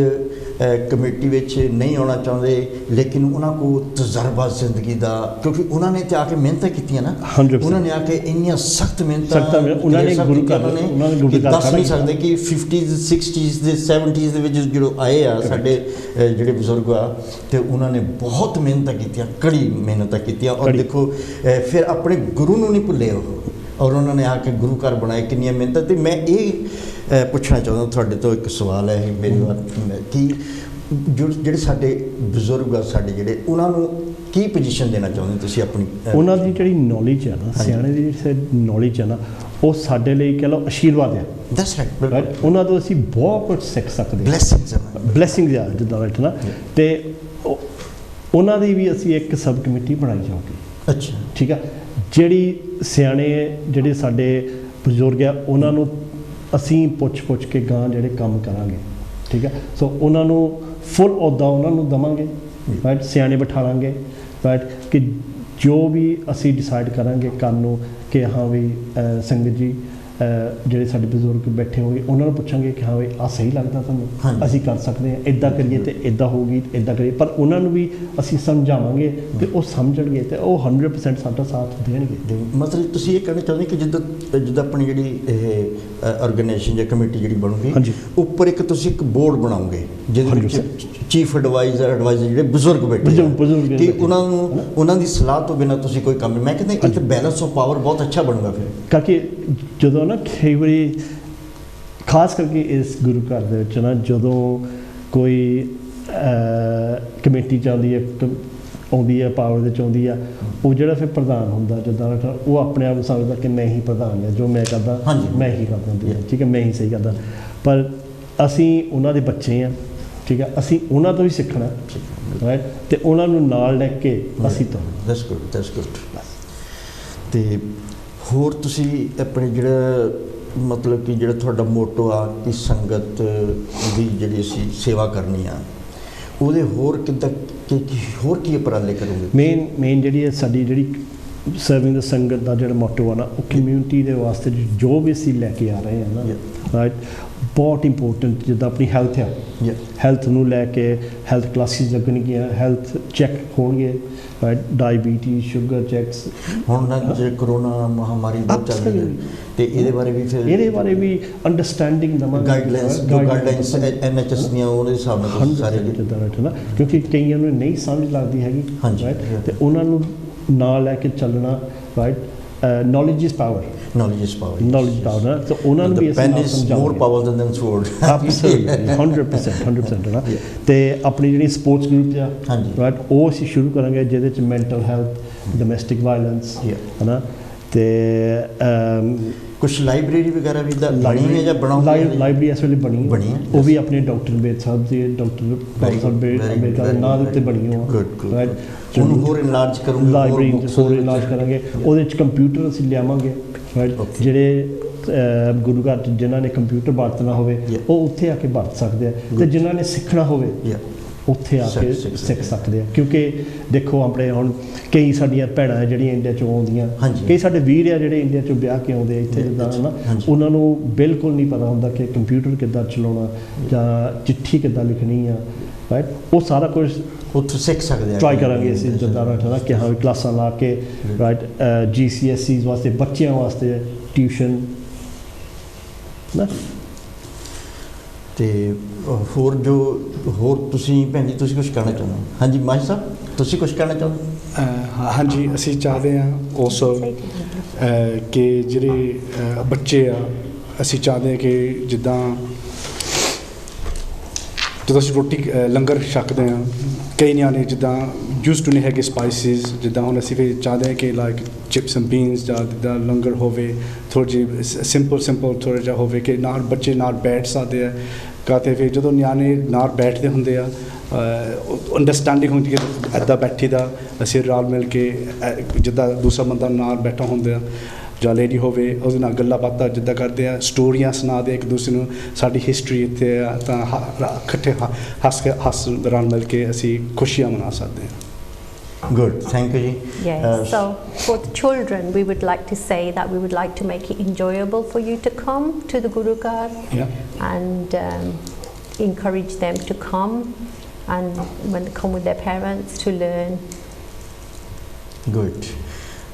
ਕਮੇਟੀ ਵਿੱਚ ਨਹੀਂ ਆਉਣਾ ਚਾਹੁੰਦੇ ਲੇਕਿਨ ਉਹਨਾਂ ਕੋਲ ਤਜਰਬਾ ਜ਼ਿੰਦਗੀ ਦਾ ਕਿਉਂਕਿ ਉਹਨਾਂ ਨੇ ਤਾਂ ਆ ਕੇ ਮਿਹਨਤਾਂ ਕੀਤੀਆਂ ਨਾ ਉਹਨਾਂ ਨੇ ਆ ਕੇ ਇੰਨੀਆਂ ਸਖਤ ਮਿਹਨਤਾਂ ਉਹਨਾਂ ਨੇ ਗੁਰੂ ਘਰ ਦੱਸ ਨਹੀਂ ਸਕਦੇ ਕਿ 50s 60s ਦੇ 70s ਦੇ ਵਿੱਚ ਜਦੋਂ ਆਏ ਆ ਸਾਡੇ ਜਿਹੜੇ ਬਜ਼ੁਰਗ ਆ ਅਤੇ ਉਹਨਾਂ ਨੇ ਬਹੁਤ ਮਿਹਨਤਾਂ ਕੀਤੀਆਂ ਕੜੀ ਮਿਹਨਤਾਂ ਕੀਤੀਆਂ ਔਰ ਦੇਖੋ ਫਿਰ ਆਪਣੇ ਗੁਰੂ ਨੂੰ ਨਹੀਂ ਭੁੱਲੇ ਉਹ ਔਰ ਉਹਨਾਂ ਨੇ ਆ ਕੇ ਗੁਰੂ ਘਰ ਬਣਾਏ ਕਿੰਨੀਆਂ ਮਿਹਨਤਾਂ ਅਤੇ ਮੈਂ ਇਹ ਪੁੱਛਣਾ ਚਾਹੁੰਦਾ ਤੁਹਾਡੇ ਤੋਂ ਇੱਕ ਸਵਾਲ ਹੈ ਮੇਰੀ ਵਾਰ ਕਿ ਜਿਹੜੇ ਸਾਡੇ ਬਜ਼ੁਰਗ ਆ ਸਾਡੇ ਜਿਹੜੇ ਉਹਨਾਂ ਨੂੰ ਕੀ ਪੋਜੀਸ਼ਨ ਦੇਣਾ ਚਾਹੁੰਦੇ ਤੁਸੀਂ ਆਪਣੀ ਉਹਨਾਂ ਦੀ ਜਿਹੜੀ ਨੌਲੇਜ ਹੈ ਨਾ ਸਿਆਣੇ ਦੀ ਜਿਹੜੀ ਨੌਲੇਜ ਹੈ ਨਾ ਉਹ ਸਾਡੇ ਲਈ ਕਹਿ ਲਓ ਆਸ਼ੀਰਵਾਦ ਹੈ ਦੈਟਸ ਰਾਈਟ ਉਹਨਾਂ ਤੋਂ ਅਸੀਂ ਬਹੁਤ ਕੁਝ ਸਿੱਖ ਸਕਦੇ ਬਲੈਸਿੰਗਸ ਆ ਜਿੱਦਾਂ ਬੈਠਣਾ ਅਤੇ ਉਹਨਾਂ ਦੀ ਵੀ ਅਸੀਂ ਇੱਕ ਸਬ ਕਮੇਟੀ ਬਣਾਈ ਜਾਊਗੀ ਅੱਛਾ ਠੀਕ ਆ ਜਿਹੜੀ ਸਿਆਣੇ ਜਿਹੜੇ ਸਾਡੇ ਬਜ਼ੁਰਗ ਆ ਉਹਨਾਂ ਨੂੰ ਅਸੀਂ ਪੁੱਛ ਕੇ ਗਾਂ ਜਿਹੜੇ ਕੰਮ ਕਰਾਂਗੇ ਠੀਕ ਆ ਸੋ ਉਹਨਾਂ ਨੂੰ ਫੁੱਲ ਅਹੁਦਾ ਉਹਨਾਂ ਨੂੰ ਦੇਵਾਂਗੇ ਰਾਈਟ ਸਿਆਣੇ ਬਿਠਾ ਲਾਂਗੇ ਰਾਈਟ ਕਿ ਜੋ ਵੀ ਅਸੀਂ ਡਿਸਾਈਡ ਕਰਾਂਗੇ ਕਰਨ ਨੂੰ ਕਿ ਹਾਂ ਵੀ ਸੰਗਤ ਜੀ ਜਿਹੜੇ ਸਾਡੇ ਬਜ਼ੁਰਗ ਬੈਠੇ ਹੋਗੇ ਉਹਨਾਂ ਨੂੰ ਪੁੱਛਾਂਗੇ ਕਿ ਹਾਂ ਵੀ ਆਹ ਸਹੀ ਲੱਗਦਾ ਤੁਹਾਨੂੰ, ਹਾਂਜੀ। ਅਸੀਂ ਕਰ ਸਕਦੇ ਹਾਂ, ਇੱਦਾਂ ਕਰੀਏ ਤੇ ਇੱਦਾਂ ਹੋਊਗੀ, ਇੱਦਾਂ ਕਰੀਏ, ਪਰ ਉਹਨਾਂ ਨੂੰ ਵੀ ਅਸੀਂ ਸਮਝਾਵਾਂਗੇ ਤੇ ਉਹ ਸਮਝਣਗੇ ਤੇ ਉਹ 100% ਸਾਡਾ ਸਾਥ ਦੇਣਗੇ। ਮਤਲਬ ਤੁਸੀਂ ਇਹ ਕਹਿਣਾ ਚਾਹੁੰਦੇ ਕਿ ਜਿੱਦਾਂ ਆਪਣੀ ਜਿਹੜੀ ਇਹ ਆਰਗੇਨਾਈਜੇਸ਼ਨ ਜਾਂ ਕਮੇਟੀ ਜਿਹੜੀ ਬਣੂਗੀ, ਹਾਂਜੀ। ਉੱਪਰ ਇੱਕ ਤੁਸੀਂ ਇੱਕ ਬੋਰਡ ਬਣਾਓਗੇ ਜਿਹਦੇ ਵਿੱਚ 100% ਚੀਫ ਐਡਵਾਈਜ਼ਰ ਜਿਹੜੇ ਬਜ਼ੁਰਗ ਬੈਠੇ ਬਜ਼ੁਰਗ ਕਿ ਬੈਠੇ। ਉਹਨਾਂ ਦੀ ਸਲਾਹ ਤੋਂ ਬਿਨਾਂ ਤੁਸੀਂ ਕੋਈ ਕੰਮ, ਮੈਂ ਕਹਿੰਦਾ ਇੱਕ ਬੈਲੈਂਸ ਆਫ ਪਾਵਰ ਬਹੁਤ ਅੱਛਾ ਬਣੂਗਾ ਫਿਰ। ਕਰਕੇ ਜਦੋਂ ਨਾ ਕਈ ਵਾਰੀ ਖਾਸ ਕਰਕੇ ਇਸ ਗੁਰੂ ਘਰ ਦੇ ਵਿੱਚ ਨਾ ਜਦੋਂ ਕੋਈ ਕਮੇਟੀ ਚਾਹੁੰਦੀ ਹੈ, ਆਉਂਦੀ ਹੈ, ਪਾਵਰ ਦੇ ਚ ਆਉਂਦੀ ਆ, ਉਹ ਜਿਹੜਾ ਫਿਰ ਪ੍ਰਧਾਨ ਹੁੰਦਾ ਜਿੱਦਾਂ ਉਹ ਆਪਣੇ ਆਪ ਨੂੰ ਸਮਝਦਾ ਕਿ ਮੈਂ ਹੀ ਪ੍ਰਧਾਨ ਹਾਂ, ਜੋ ਮੈਂ ਕਰਦਾ ਮੈਂ ਹੀ ਕਰਦਾ, ਠੀਕ ਹੈ, ਮੈਂ ਹੀ ਸਹੀ ਕਰਦਾ। ਪਰ ਅਸੀਂ ਉਹਨਾਂ ਦੇ ਬੱਚੇ ਹਾਂ, ਠੀਕ ਹੈ, ਅਸੀਂ ਉਹਨਾਂ ਤੋਂ ਹੀ ਸਿੱਖਣਾ, ਰਾਈਟ, ਤੇ ਉਹਨਾਂ ਨੂੰ ਨਾਲ ਲੈ ਕੇ ਅਸੀਂ ਤੁਰਨਾ। That's good. ਤੇ ਹੋਰ ਤੁਸੀਂ ਆਪਣੇ ਜਿਹੜਾ ਮਤਲਬ ਕਿ ਜਿਹੜਾ ਤੁਹਾਡਾ ਮੋਟੋ ਆ ਕਿ ਸੰਗਤ ਦੀ ਜਿਹੜੀ ਅਸੀਂ ਸੇਵਾ ਕਰਨੀ ਆ, ਉਹਦੇ ਹੋਰ ਕਿੱਦਾਂ ਹੋਰ ਕੀ ਉਪਰਾਲੇ ਕਰੋਗੇ? ਮੇਨ ਜਿਹੜੀ ਹੈ ਸਾਡੀ ਜਿਹੜੀ ਸਰਵਿੰਗ ਦਾ ਸੰਗਤ ਦਾ ਜਿਹੜਾ ਮੋਟੋ ਆ ਨਾ, ਉਹ ਕਮਿਊਨਿਟੀ ਦੇ ਵਾਸਤੇ ਜੋ ਵੀ ਅਸੀਂ ਲੈ ਕੇ ਆ ਰਹੇ ਹਾਂ ਨਾ, ਰਾਈਟ, ਬਹੁਤ ਇੰਪੋਰਟੈਂਟ। ਜਿੱਦਾਂ ਆਪਣੀ ਹੈਲਥ ਆ, ਹੈਲਥ ਨੂੰ ਲੈ ਕੇ ਹੈਲਥ ਕਲਾਸਿਸ ਲੱਗਣਗੀਆਂ, ਹੈਲਥ ਚੈੱਕ ਹੋਣਗੇ, ਰਾਈਟ, ਡਾਇਬੀਟੀਜ਼, ਸ਼ੂਗਰ ਚੈੱਕਸ। ਹੁਣ ਨਾ ਜੇ ਕਰੋਨਾ ਮਹਾਮਾਰੀ ਬਹੁਤ ਚੱਲ ਰਹੀ ਹੈ ਤੇ ਇਹਦੇ ਬਾਰੇ ਵੀ ਫਿਰ ਇਹਦੇ ਬਾਰੇ ਵੀ ਅੰਡਰਸਟੈਂਡਿੰਗ ਦਵਾਂਗੇ, ਗਾਈਡਲਾਈਨਸ NHS ਦੀਆਂ ਉਹਦੇ ਹਿਸਾਬ ਨਾਲ ਸਾਰੇ ਜਿੱਦਾਂ ਬੈਠੇ ਨਾ, ਕਿਉਂਕਿ ਕਈਆਂ ਨੂੰ ਨਹੀਂ ਸਮਝ ਲੱਗਦੀ ਹੈਗੀ, ਰਾਈਟ, ਤੇ ਉਹਨਾਂ ਨੂੰ ਨਾਲ ਲੈ ਕੇ ਚੱਲਣਾ, right. knowledge is power, so ਉਹਨਾਂ ਨੂੰ ਵੀ pen is more powerful than sword, absolutely 100% ਨਾ। ਤੇ ਆਪਣੀ ਜਿਹੜੀ ਸਪੋਰਟਸ ਗਰੁੱਪ ਆ, ਰਾਈਟ, ਉਹ ਅਸੀਂ ਸ਼ੁਰੂ ਕਰਾਂਗੇ ਜਿਹਦੇ ਚ ਮੈਂਟਲ ਹੈਲਥ, ਡੋਮੈਸਟਿਕ ਵਾਇਲੈਂਸ, ਹੈ ਨਾ, ਤੇ ਕੁਛ ਲਾਇਬ੍ਰੇਰੀ ਵਗੈਰਾ ਵੀ ਬਣੀ ਹੈ ਜਾਂ ਬਣਾਉਂਗੇ? ਲਾਇਬ੍ਰੇਰੀ ਇਸ ਵੇਲੇ ਬਣੀ ਹੈ, ਉਹ ਵੀ ਆਪਣੇ ਡਾਕਟਰ ਬੇਦ ਸਾਹਿਬ ਦੀ, ਡਾਕਟਰ ਅੰਬੇਦਕਰ ਦੇ ਨਾਂ ਦੇ ਉੱਤੇ ਬਣੀ ਹੋ, ਰਾਈਟ। ਉਹਨੂੰ ਹੋਰ ਇਨਲਾਰਜ ਕਰੂੰਗੇ, ਲਾਇਬ੍ਰੇਰੀ ਹੋਰ ਇਨਲਾਰਜ ਕਰਾਂਗੇ, ਉਹਦੇ ਵਿੱਚ ਕੰਪਿਊਟਰ ਅਸੀਂ ਲਿਆਵਾਂਗੇ, ਰਾਈਟ, ਜਿਹੜੇ ਗੁਰੂ ਘਰ 'ਚ ਜਿਨ੍ਹਾਂ ਨੇ ਕੰਪਿਊਟਰ ਵਰਤਣਾ ਹੋਵੇ ਉਹ ਉੱਥੇ ਆ ਕੇ ਵਰਤ ਸਕਦੇ ਆ, ਤੇ ਜਿਨ੍ਹਾਂ ਨੇ ਸਿੱਖਣਾ ਹੋਵੇ ਉੱਥੇ ਆ ਕੇ ਸਿੱਖ ਸਕਦੇ ਆ। ਕਿਉਂਕਿ ਦੇਖੋ ਆਪਣੇ ਹੁਣ ਕਈ ਸਾਡੀਆਂ ਭੈਣਾਂ ਜਿਹੜੀਆਂ ਇੰਡੀਆ 'ਚੋਂ ਆਉਂਦੀਆਂ, ਕਈ ਸਾਡੇ ਵੀਰ ਆ ਜਿਹੜੇ ਇੰਡੀਆ 'ਚੋਂ ਵਿਆਹ ਕੇ ਆਉਂਦੇ ਇੱਥੇ, ਜਿੱਦਾਂ ਨਾ ਉਹਨਾਂ ਨੂੰ ਬਿਲਕੁਲ ਨਹੀਂ ਪਤਾ ਹੁੰਦਾ ਕਿ ਕੰਪਿਊਟਰ ਕਿੱਦਾਂ ਚਲਾਉਣਾ ਜਾਂ ਚਿੱਠੀ ਕਿੱਦਾਂ ਲਿਖਣੀ ਆ, ਰਾਈਟ, ਉਹ ਸਾਰਾ ਕੁਝ ਉੱਥੇ ਸਿੱਖ ਸਕਦੇ ਆ। ਟਰਾਈ ਕਰਾਂਗੇ ਅਸੀਂ ਜਿੱਦਾਂ ਨਾ ਕਿ ਹਾਂ ਕਲਾਸਾਂ ਲਾ ਕੇ, ਰਾਈਟ, GCSEs ਵਾਸਤੇ ਬੱਚਿਆਂ ਵਾਸਤੇ ਟਿਊਸ਼ਨ ਨਾ। ਤੇ ਹੋਰ ਤੁਸੀਂ ਭੈਣ ਜੀ ਤੁਸੀਂ ਕੁਝ ਕਹਿਣਾ ਚਾਹੁੰਦੇ ਹੋ? ਹਾਂਜੀ ਮਾਹੀ ਸਾਹਿਬ, ਤੁਸੀਂ ਕੁਝ ਕਹਿਣਾ ਚਾਹੁੰਦੇ? ਹਾਂਜੀ, ਅਸੀਂ ਚਾਹਦੇ ਹਾਂ ਆਲਸੋ ਕਿ ਜਿਹੜੇ ਬੱਚੇ ਆ, ਅਸੀਂ ਚਾਹਦੇ ਹਾਂ ਕਿ ਜਦੋਂ ਅਸੀਂ ਰੋਟੀ ਲੰਗਰ ਛਕਦੇ ਹਾਂ, ਕਈ ਨਿਆਣੇ ਜਿੱਦਾਂ ਯੂਜ਼ ਟੂ ਨਹੀਂ ਹੈਗੇ ਸਪਾਈਸਿਸ, ਜਿੱਦਾਂ ਹੁਣ ਅਸੀਂ ਫਿਰ ਚਾਹਦੇ ਹਾਂ ਕਿ ਲਾਈਕ ਚਿਪਸ ਐਂਡ ਬੀਨਸ ਜਾਂ ਜਿੱਦਾਂ ਲੰਗਰ ਹੋਵੇ, ਥੋੜ੍ਹੀ ਜਿਹੀ ਸਿੰਪਲ ਥੋੜ੍ਹਾ ਜਿਹਾ ਹੋਵੇ ਕਿ ਨਾਲ ਬੱਚੇ ਨਾਲ ਬੈਠ ਸਕਦੇ ਆ। ਕਾਤੇ ਫਿਰ ਜਦੋਂ ਨਿਆਣੇ ਨਾਲ ਬੈਠਦੇ ਹੁੰਦੇ ਆ, ਅੰਡਰਸਟੈਂਡਿੰਗ ਹੁੰਦੀ ਹੈ, ਇੱਦਾਂ ਬੈਠੀ ਦਾ ਅਸੀਂ ਰਲ ਮਿਲ ਕੇ, ਜਿੱਦਾਂ ਦੂਸਰਾ ਬੰਦਾ ਨਾਲ ਬੈਠਾ ਹੁੰਦੇ ਆ ਜਾਂ ਲੇਡੀ ਹੋਵੇ, ਉਹਦੇ ਨਾਲ ਗੱਲਾਂ ਬਾਤਾਂ ਜਿੱਦਾਂ ਕਰਦੇ ਆ, ਸਟੋਰੀਆਂ ਸੁਣਾਦੇ ਇੱਕ ਦੂਸਰੇ ਨੂੰ, ਸਾਡੀ ਹਿਸਟਰੀ ਇੱਥੇ ਆ, ਤਾਂ ਇਕੱਠੇ ਹੱਸ ਰਲ ਮਿਲ ਕੇ ਅਸੀਂ ਖੁਸ਼ੀਆਂ ਮਨਾ ਸਕਦੇ ਹਾਂ। Good, thank you. Yes, so for the children, we would like to say that we would like to make it enjoyable for you to come to the Guru Ghar, and encourage them to come, and when they come with their parents to learn. Good.